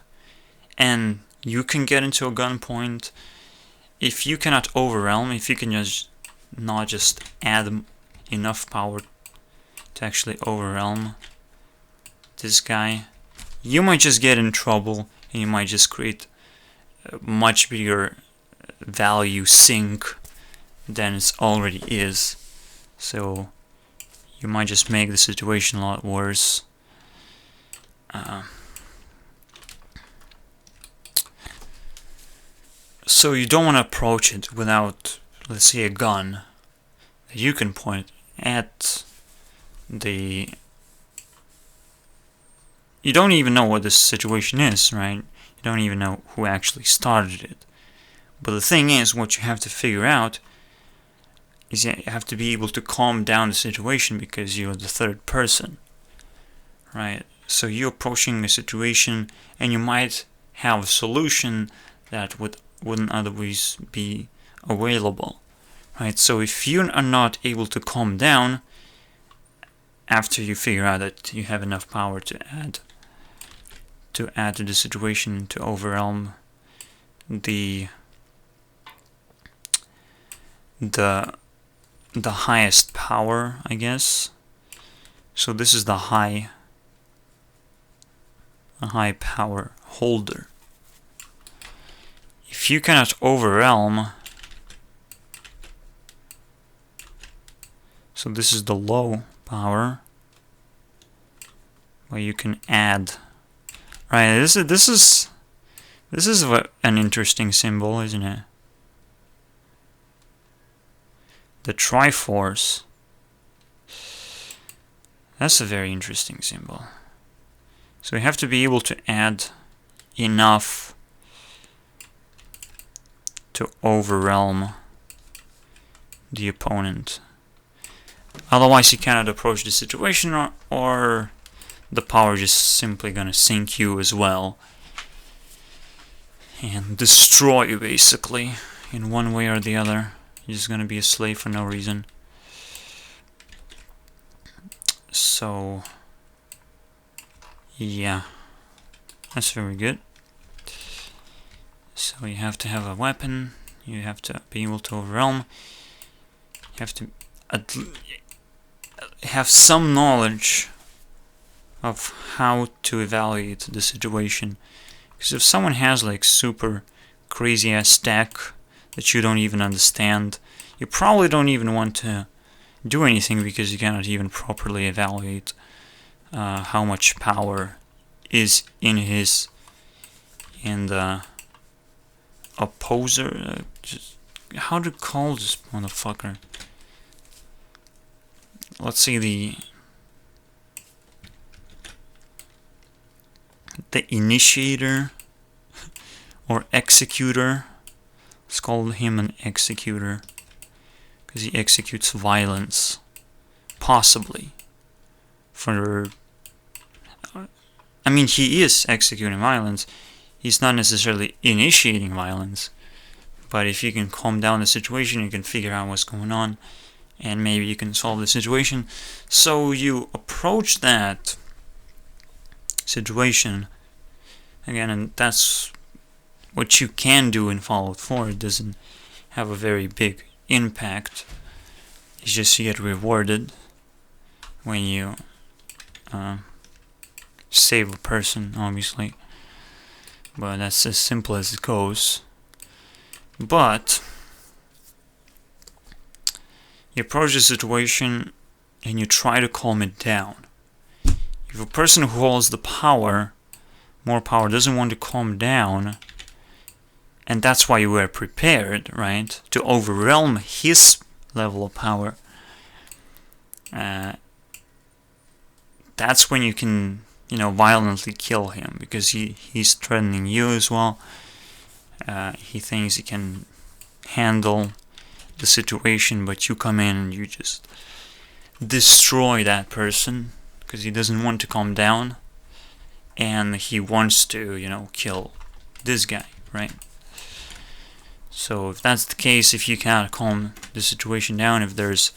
and you can get into a gunpoint, if you cannot overwhelm, if you can just not just add enough power to actually overwhelm this guy, you might just get in trouble and you might just create a much bigger value sink than it already is. So you might just make the situation a lot worse. So you don't want to approach it without, let's say, a gun that you can point at the... You don't even know what this situation is, right? You don't even know who actually started it. But the thing is, what you have to figure out is you have to be able to calm down the situation because you're the third person, right? So you're approaching a situation and you might have a solution that wouldn't otherwise be available, right? So if you are not able to calm down after you figure out that you have enough power to add to the situation to overwhelm the highest power, I guess. So this is the high power holder. If you cannot overwhelm, so this is the low power, where you can add. Right, this is an interesting symbol, isn't it? The Triforce. That's a very interesting symbol. So you have to be able to add enough to overwhelm the opponent. Otherwise you cannot approach the situation, or the power just simply gonna sink you as well and destroy you, basically, in one way or the other. You're just gonna be a slave for no reason. So yeah, that's very good. So you have to have a weapon, you have to be able to overwhelm, you have to have some knowledge of how to evaluate the situation. Because if someone has like super crazy ass tech that you don't even understand, you probably don't even want to do anything because you cannot even properly evaluate how much power is in the opposer. How to call this motherfucker? Let's see, the initiator or executor. Let's call him an executor because he executes violence, possibly. I mean, he is executing violence. He's not necessarily initiating violence, but if you can calm down the situation, you can figure out what's going on, and maybe you can solve the situation. So you approach that situation again, and that's what you can do in Fallout 4. It doesn't have a very big impact. It's just you get rewarded when you save a person, obviously, but that's as simple as it goes. But you approach the situation and you try to calm it down. If a person who holds the power, more power, doesn't want to calm down, and that's why you were prepared, right, to overwhelm his level of power, that's when you can, violently kill him, because he's threatening you as well. He thinks he can handle the situation, but you come in and you just destroy that person because he doesn't want to calm down, and he wants to, kill this guy, right? So if that's the case, if you cannot calm the situation down, if there's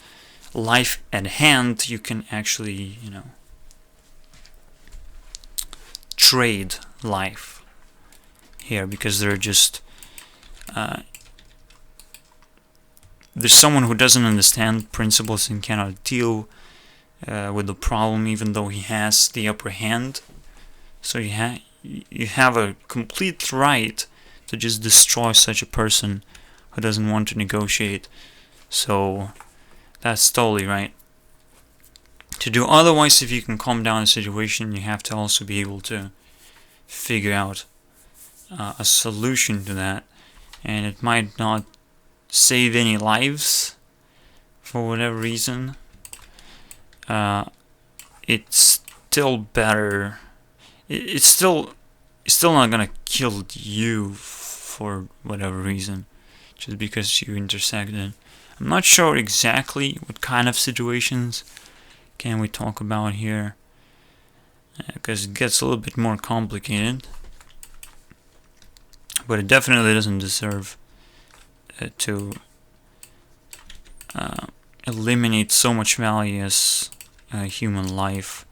life at hand, you can actually, trade life here, because they're just there's someone who doesn't understand principles and cannot deal with the problem, even though he has the upper hand. So you have a complete right to just destroy such a person who doesn't want to negotiate. So that's totally right to do. Otherwise, if you can calm down the situation, you have to also be able to figure out a solution to that. and it might not save any lives for whatever reason. It's still better. It's still not gonna kill you for whatever reason, just because you intersected. I'm not sure exactly what kind of situations can we talk about here, because it gets a little bit more complicated. But it definitely doesn't deserve to eliminate so much value as human life.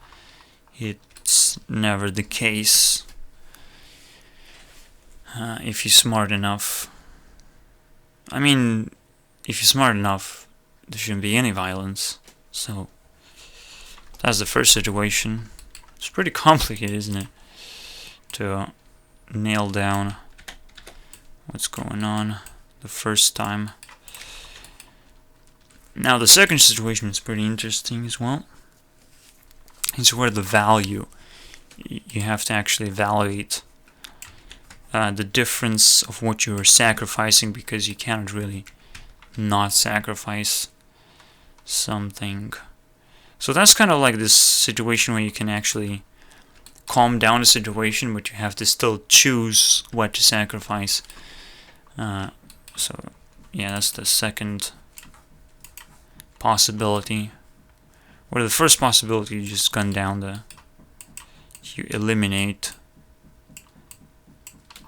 It's never the case if you're smart enough. I mean, if you're smart enough, there shouldn't be any violence. So that's the first situation. It's pretty complicated, isn't it, to nail down what's going on the first time. Now the second situation is pretty interesting as well. It's where the value, you have to actually evaluate the difference of what you're sacrificing, because you cannot really not sacrifice something. So that's kind of like this situation where you can actually calm down the situation, but you have to still choose what to sacrifice. So yeah, that's the second possibility. Or the first possibility, you just gun down you eliminate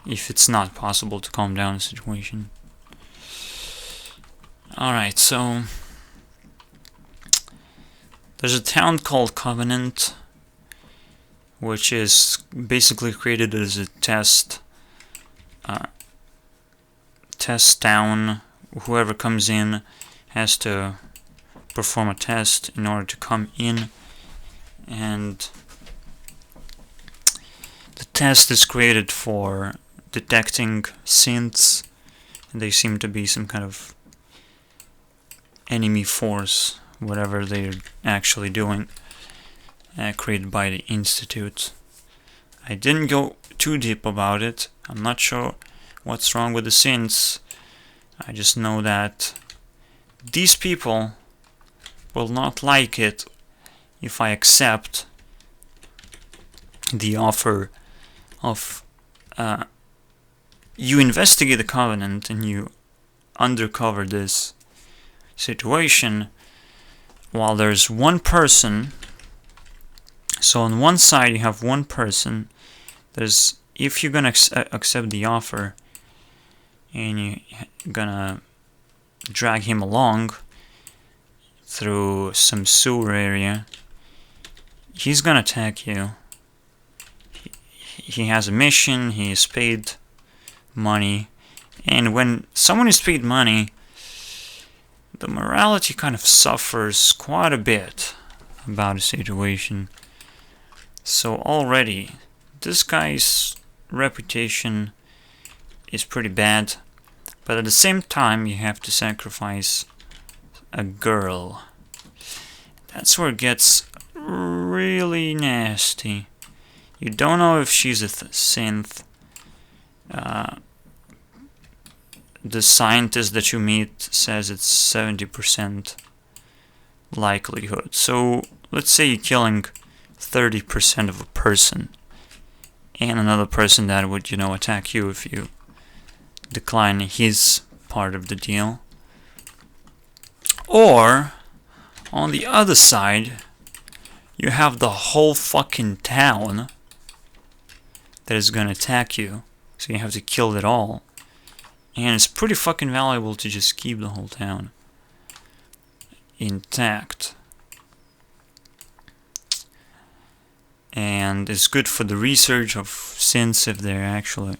if it's not possible to calm down the situation. Alright, so there's a town called Covenant, which is basically created as a test town. Whoever comes in has to perform a test in order to come in, and the test is created for detecting synths, and they seem to be some kind of enemy force, whatever they're actually doing, created by the Institute. I didn't go too deep about it. I'm not sure what's wrong with the synths. I just know that these people will not like it if I accept the offer of you investigate the Covenant and you undercover this situation while there's one person. So on one side you have one person. There's, if you're gonna accept the offer and you're gonna drag him along through some sewer area, he's gonna attack you. He has a mission, he is paid money, and when someone is paid money, the morality kind of suffers quite a bit about the situation. So already, this guy's reputation is pretty bad, but at the same time you have to sacrifice a girl. That's where it gets really nasty. You don't know if she's a synth. The scientist that you meet says it's 70% likelihood. So let's say you're killing 30% of a person, and another person that would, attack you if you decline his part of the deal. Or, on the other side, you have the whole fucking town that is gonna attack you, so you have to kill it all. And it's pretty fucking valuable to just keep the whole town intact. And it's good for the research of synths if they're actually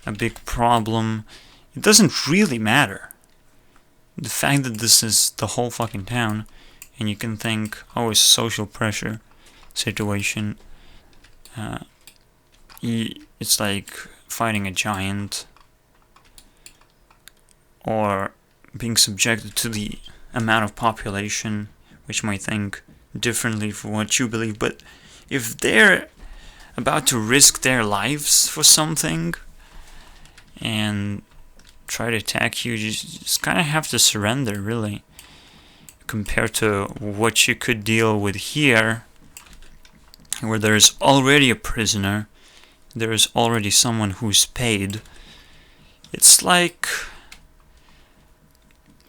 a big problem. It doesn't really matter. The fact that this is the whole fucking town, and you can think, oh, it's social pressure situation. It's like fighting a giant, or being subjected to the amount of population, which might think differently from what you believe. But if they're about to risk their lives for something, and try to attack you, you just kind of have to surrender, really. Compared to what you could deal with here, where there's already a prisoner, there's already someone who's paid. It's like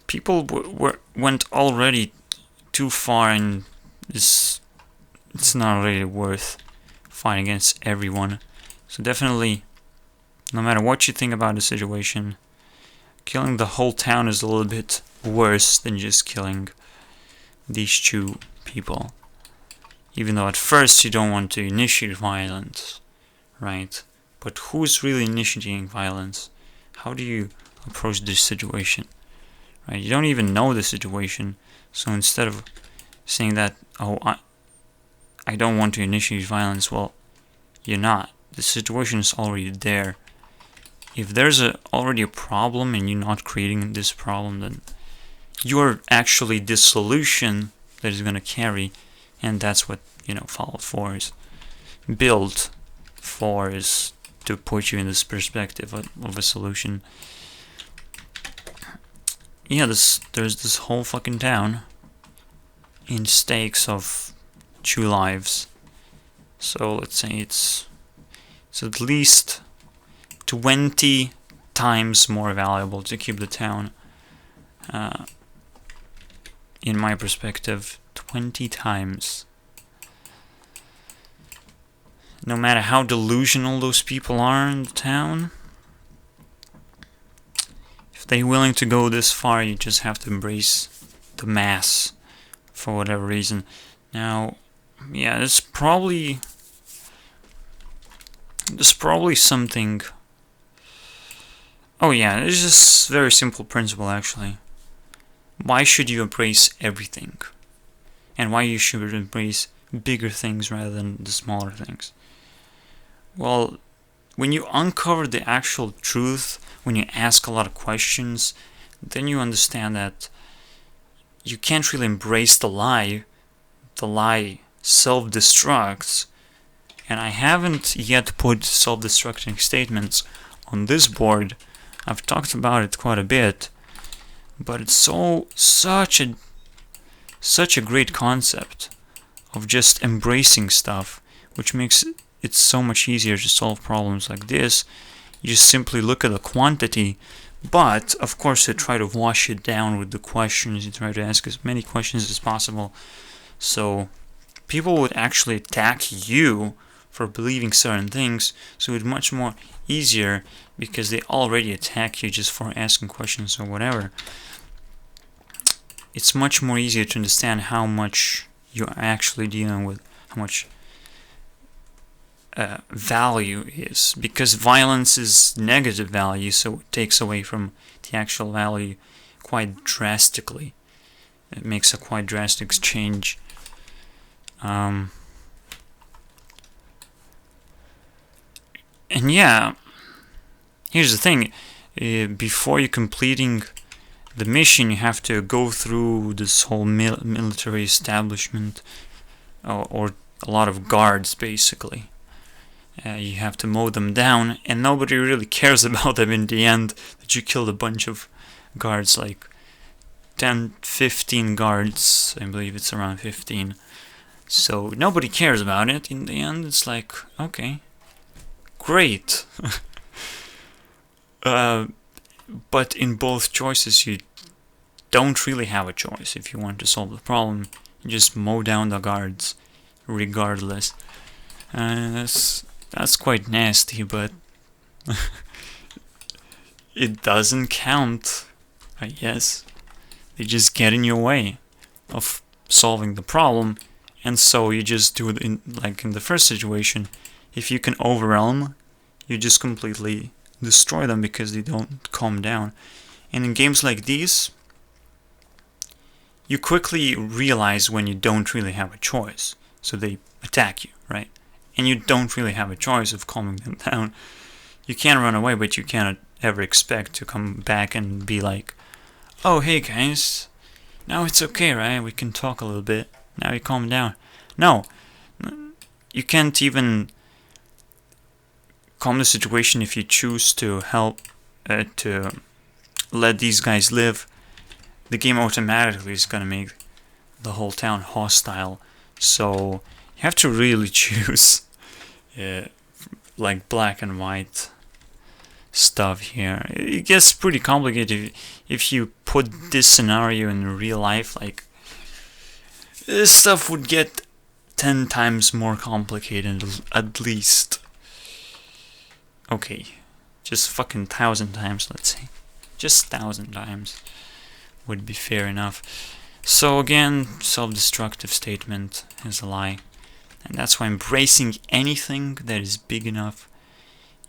people went already too far, and it's not really worth fighting against everyone. So definitely, no matter what you think about the situation, killing the whole town is a little bit worse than just killing these two people. Even though at first you don't want to initiate violence, right? But who's really initiating violence? How do you approach this situation? Right? You don't even know the situation, so instead of saying that, oh, I don't want to initiate violence, well, you're not. The situation is already there. If there's already a problem and you're not creating this problem, then you're actually the solution that is going to carry, and that's what, Fallout 4 is built for, is to put you in this perspective of a solution. Yeah, there's this whole fucking town in stakes of 2 lives. So let's say it's at least 20 times more valuable to keep the town. In my perspective, 20 times. No matter how delusional those people are in the town, if they're willing to go this far, you just have to embrace the mass for whatever reason. Now, yeah, there's probably something. Oh yeah, it's just a very simple principle, actually. Why should you embrace everything? And why you should embrace bigger things rather than the smaller things? Well, when you uncover the actual truth, when you ask a lot of questions, then you understand that you can't really embrace the lie. The lie self-destructs. And I haven't yet put self-destructing statements on this board. I've talked about it quite a bit. But it's such a great concept of just embracing stuff, which makes it's so much easier to solve problems like this. You just simply look at the quantity, but of course you try to wash it down with the questions. You try to ask as many questions as possible, so people would actually attack you for believing certain things, so it's much more easier because they already attack you just for asking questions or whatever. It's much more easier to understand how much you're actually dealing with, how much value is, because violence is negative value, so it takes away from the actual value quite drastically. It makes a quite drastic change. And yeah, here's the thing, before you're completing the mission, you have to go through this whole military establishment, or a lot of guards, basically. You have to mow them down, and nobody really cares about them in the end, that you killed a bunch of guards, like 10, 15 guards, I believe it's around 15. So nobody cares about it in the end. It's like, okay, great. But in both choices, you don't really have a choice. If you want to solve the problem, you just mow down the guards, regardless. That's quite nasty, but it doesn't count, I guess. They just get in your way of solving the problem, and so you just do it like in the first situation. If you can overwhelm, you just completely destroy them because they don't calm down. And in games like these, you quickly realize when you don't really have a choice, so they attack you, right? And you don't really have a choice of calming them down. You can't run away, but you cannot ever expect to come back and be like, oh, hey guys, now it's okay, right? We can talk a little bit. Now you calm down. No, you can't even calm the situation if you choose to help, to let these guys live, the game automatically is gonna make the whole town hostile. So you have to really choose like black and white stuff here. It gets pretty complicated if you put this scenario in real life. Like, this stuff would get 10 times more complicated at least. Okay, just fucking 1,000 times, let's say. Just 1,000 times would be fair enough. So again, self-destructive statement is a lie. And that's why embracing anything that is big enough,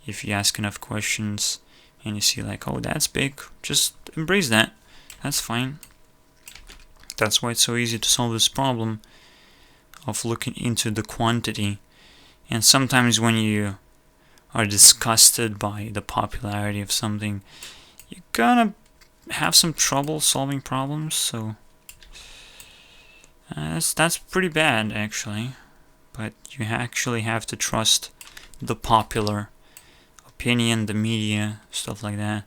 if you ask enough questions and you see like, oh, that's big, just embrace that. That's fine. That's why it's so easy to solve this problem of looking into the quantity. And sometimes when you are disgusted by the popularity of something, you're gonna have some trouble solving problems. So that's pretty bad, actually. But you actually have to trust the popular opinion, the media, stuff like that,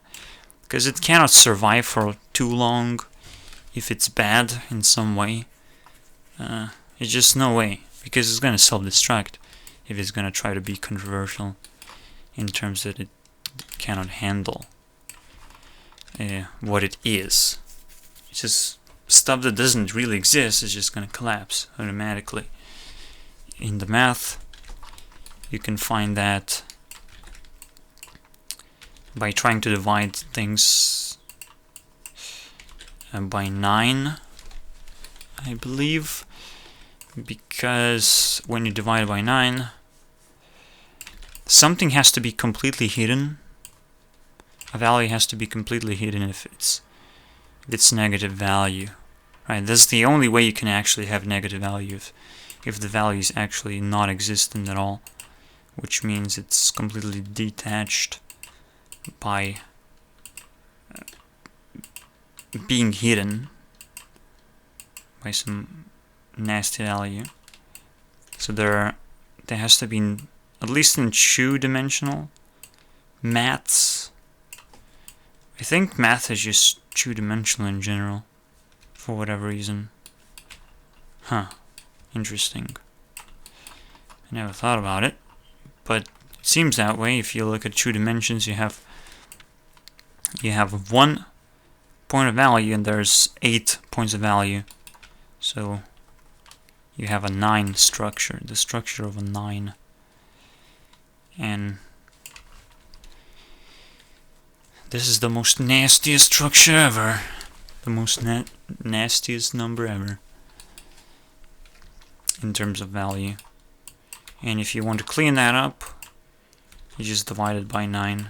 because it cannot survive for too long if it's bad in some way. It's just no way, because it's gonna self-destruct if it's gonna try to be controversial in terms that it cannot handle what it is. It's just stuff that doesn't really exist is just gonna collapse automatically. In the math, you can find that by trying to divide things by 9, I believe, because when you divide by 9, something has to be completely hidden. A value has to be completely hidden if it's negative value, right? That's the only way you can actually have negative value, if the value is actually non-existent at all, which means it's completely detached by being hidden by some nasty value. So there has to be, at least in two-dimensional maths. I think math is just two-dimensional in general, for whatever reason. Huh. Interesting. I never thought about it, but it seems that way. If you look at 2 dimensions, you have 1 point of value and there's 8 points of value. So you have a 9 structure, the structure of a 9. And this is the most nastiest structure ever. The most nastiest number ever in terms of value. And if you want to clean that up, you just divide it by 9,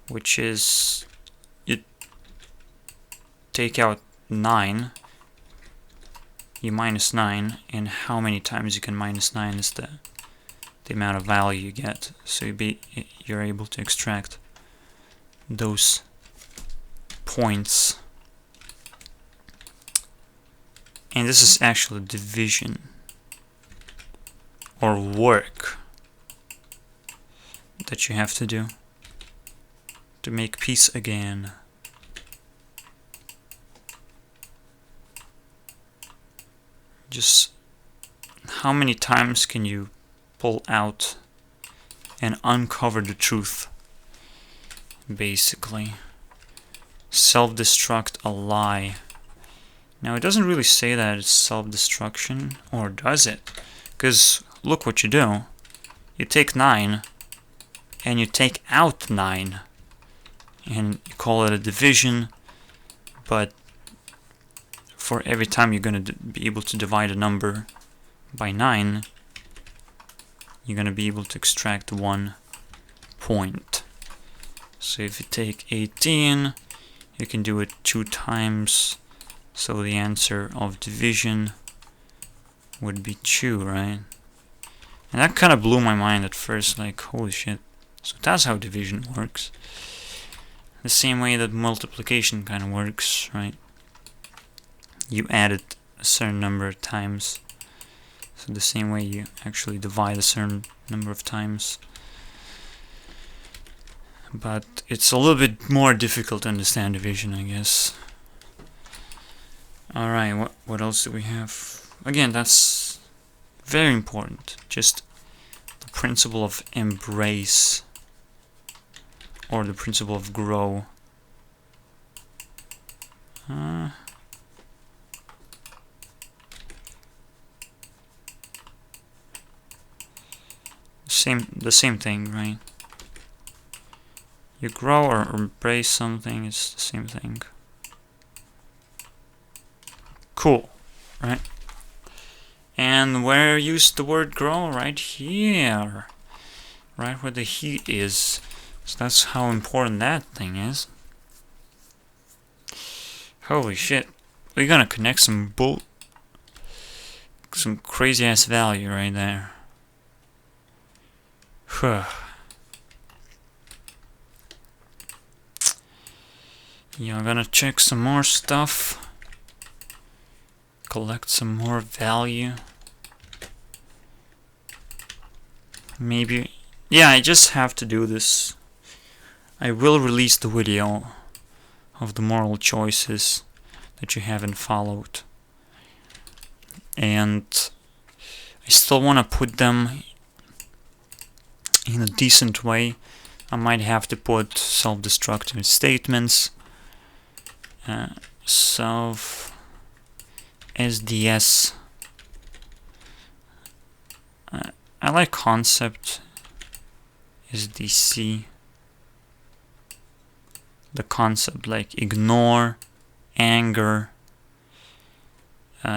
which is, you take out 9, you minus 9, and how many times you can minus 9 is the amount of value you get. So you're able to extract those points. And this is actually division, or work, that you have to do to make peace again. Just how many times can you pull out and uncover the truth, basically. Self-destruct a lie. Now it doesn't really say that it's self-destruction, or does it? Because look what you do. You take 9 and you take out 9 and you call it a division, but for every time you're going to be able to divide a number by 9, you're going to be able to extract 1 point. So if you take 18, you can do it 2 times. So the answer of division would be 2, right? And that kind of blew my mind at first, like, holy shit. So that's how division works. The same way that multiplication kind of works, right? You add it a certain number of times. So the same way you actually divide a certain number of times. but it's a little bit more difficult to understand division, I guess. Alright, what else do we have? Again, that's very important. Just the principle of embrace, or the principle of grow. The same thing, right? You grow or embrace something, it's the same thing. Cool, right? And where I use the word grow? Right here. Right where the heat is. So that's how important that thing is. Holy shit. We're gonna connect some crazy ass value right there. Yeah, I'm gonna check some more stuff. Collect some more value. Maybe. Yeah, I just have to do this. I will release the video of the moral choices that you haven't followed. And I still want to put them in a decent way. I might have to put self-destructive statements. Self SDS. I like concept SDC. The concept like ignore, anger,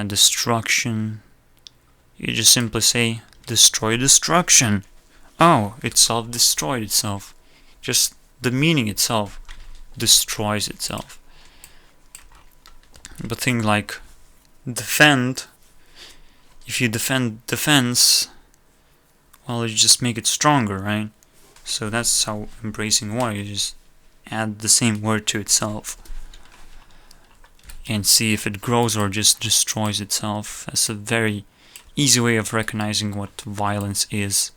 destruction. You just simply say destroy destruction. Oh, it self-destroyed itself. Just the meaning itself destroys itself. But things like defend, if you defend defense, well, you just make it stronger, right? So that's how embracing war, you just add the same word to itself and see if it grows or just destroys itself. That's a very easy way of recognizing what violence is.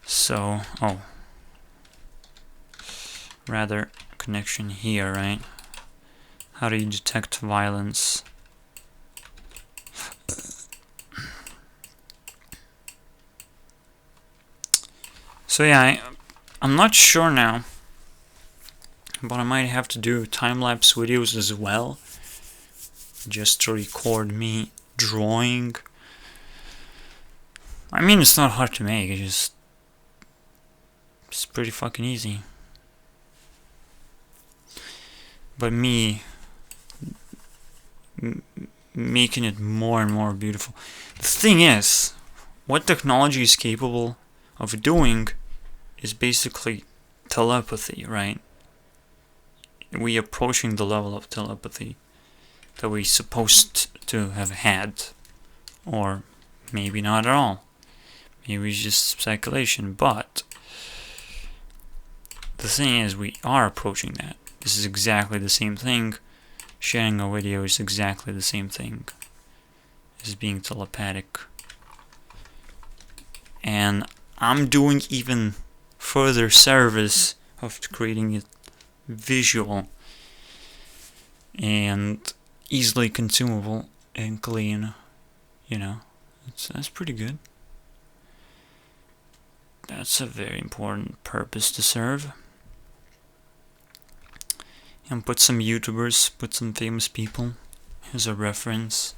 So, rather connection here, right? How do you detect violence? So yeah, I'm not sure now, but I might have to do time-lapse videos as well, just to record me drawing. I mean, it's not hard to make, it's pretty fucking easy. But me making it more and more beautiful. The thing is, what technology is capable of doing is basically telepathy, right? We approaching the level of telepathy that we're supposed to have had, or maybe not at all. Maybe it's just speculation, but the thing is, we are approaching that. This is exactly the same thing. Sharing a video is exactly the same thing as being telepathic. And I'm doing even further service of creating it visual and easily consumable and clean. You know, that's pretty good. That's a very important purpose to serve. And put some YouTubers, put some famous people as a reference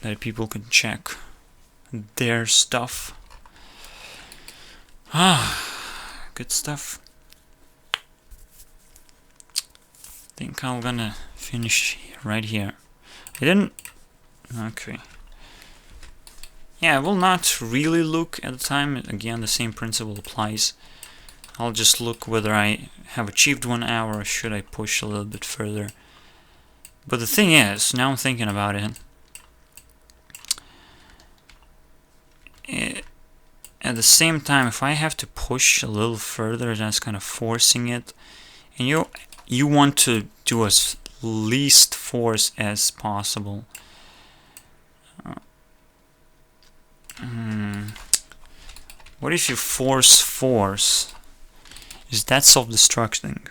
that people can check their stuff. Good stuff. I think I'm gonna finish right here. Okay. Yeah, I will not really look at the time. Again, the same principle applies. I'll just look whether I have achieved 1 hour or should I push a little bit further. But the thing is, now I'm thinking about it, at the same time, if I have to push a little further, that's kind of forcing it. And you want to do as least force as possible. What if you force? Is that self-destructing?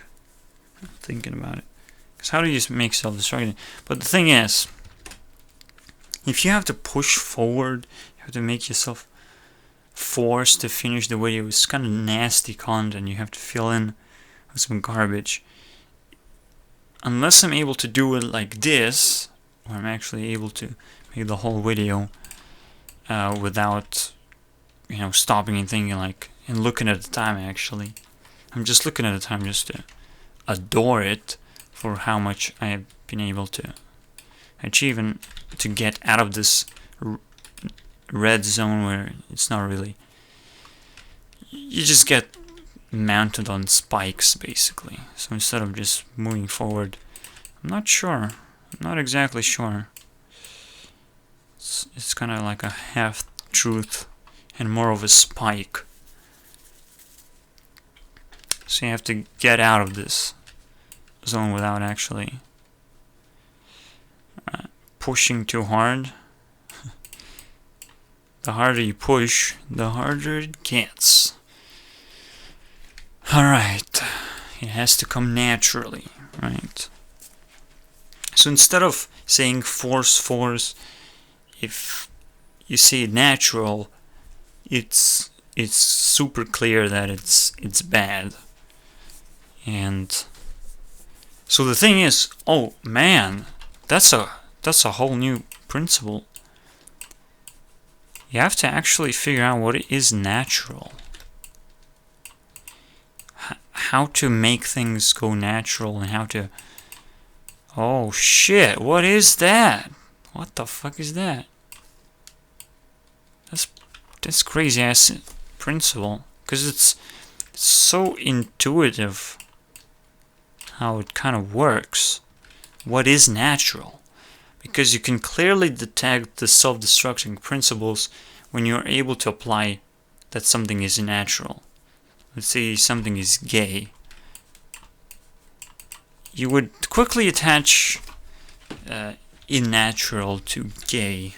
I'm thinking about it. Because how do you make self-destructing? But the thing is, if you have to push forward, you have to make yourself forced to finish the video. It's kind of nasty content. You have to fill in with some garbage. Unless I'm able to do it like this, where I'm actually able to make the whole video without, you know, stopping and thinking, like, and looking at the time. Actually, I'm just looking at the time just to adore it for how much I have been able to achieve and to get out of this red zone where it's not really, you just get mounted on spikes basically. So instead of just moving forward, I'm not exactly sure. It's kind of like a half truth and more of a spike. So you have to get out of this zone without actually pushing too hard. The harder you push, the harder it gets. Alright, it has to come naturally, right? So instead of saying force, if you say natural, it's super clear that it's bad. And so the thing is, oh man, that's a whole new principle. You have to actually figure out what is natural. How to make things go natural and how to... Oh shit, what is that? What the fuck is that? That's crazy ass principle. Because it's so intuitive how it kind of works. What is natural? Because you can clearly detect the self-destructing principles when you're able to apply that something is natural. Let's say something is gay. You would quickly attach unnatural to gay.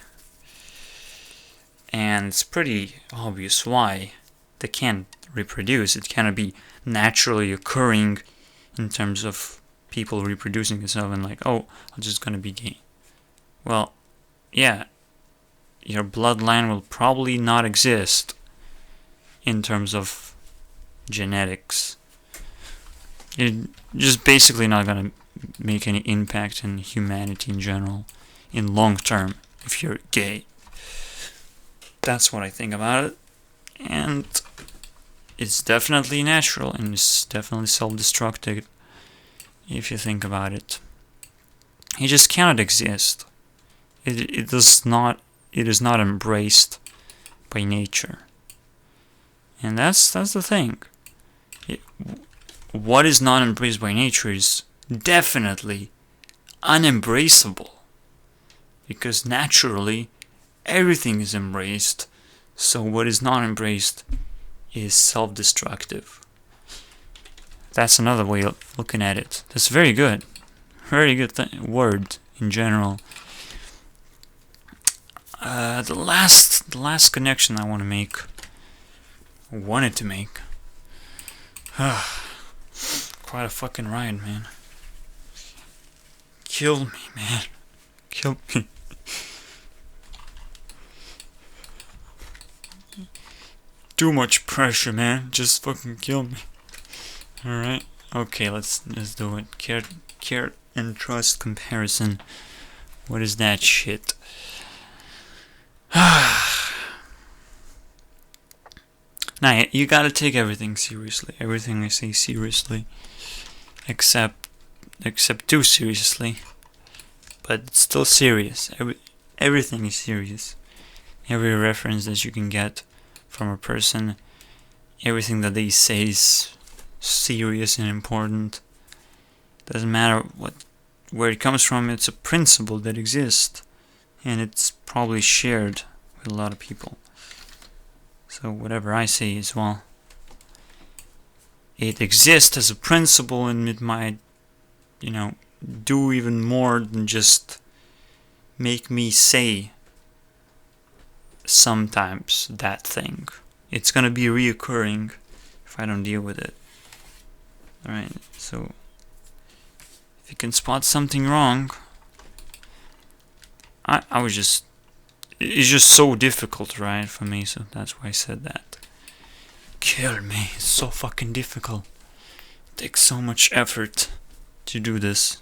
And it's pretty obvious why. They can't reproduce. It cannot be naturally occurring in terms of people reproducing themselves and like, oh, I'm just gonna be gay. Well, yeah, your bloodline will probably not exist in terms of genetics. You're just basically not gonna make any impact in humanity in general, in long term, if you're gay. That's what I think about it. And it's definitely natural and it's definitely self-destructive if you think about it. It just cannot exist. It is not embraced by nature. And that's the thing. What is not embraced by nature is definitely unembraceable. Because naturally, everything is embraced. So what is not embraced is self-destructive. That's another way of looking at it. That's very good. Very good word in general. The last connection I wanted to make. Quite a fucking ride, man. Kill me, man. Kill me. Too much pressure, man. Just fucking kill me. Alright. Okay, let's do it. Care and trust comparison. What is that shit? Now, you gotta take everything seriously. Everything I say seriously. Except too seriously. But it's still serious. Everything is serious. Every reference that you can get from a person, everything that they say is serious and important. Doesn't matter where it comes from, it's a principle that exists. And it's probably shared with a lot of people. So whatever I say as well, it exists as a principle and it might, do even more than just make me say sometimes that thing. It's gonna be reoccurring if I don't deal with it. Alright, so if you can spot something wrong, I was just, it's just so difficult, right, for me, so that's why I said that. Kill me, it's so fucking difficult. It takes so much effort to do this.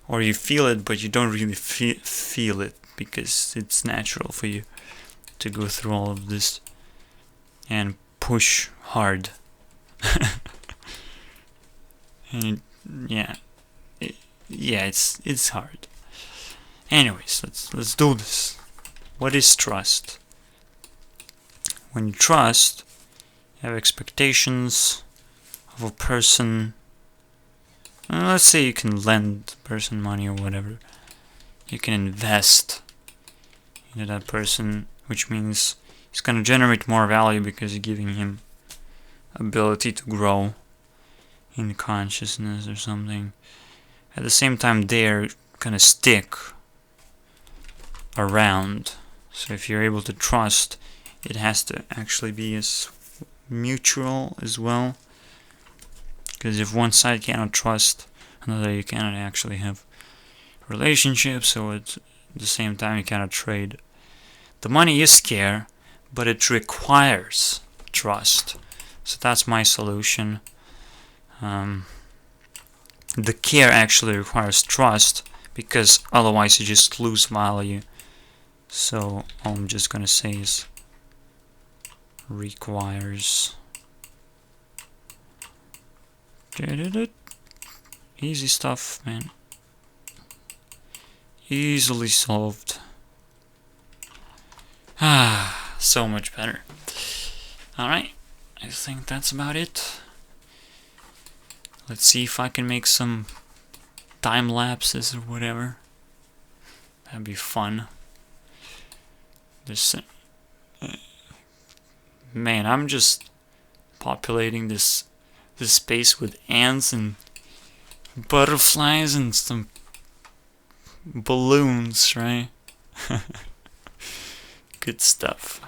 Or you feel it, but you don't really feel it, because it's natural for you to go through all of this and push hard. And yeah, it's hard. Anyways, let's do this. What is trust? When you trust, you have expectations of a person. Let's say you can lend a person money or whatever. You can invest into that person, which means he's gonna generate more value because you're giving him ability to grow in consciousness or something. At the same time, they're gonna stick around. So if you're able to trust, it has to actually be as mutual as well. Because if one side cannot trust another, you cannot actually have relationships. So at the same time, you cannot trade. The money is scarce, but it requires trust. So that's my solution. The care actually requires trust, because otherwise you just lose value. So all I'm just gonna say is requires. Easy stuff, man. Easily solved. So much better. Alright, I think that's about it. Let's see if I can make some time lapses or whatever. That'd be fun. This, man, I'm just populating this space with ants and butterflies and some balloons, right? Good stuff.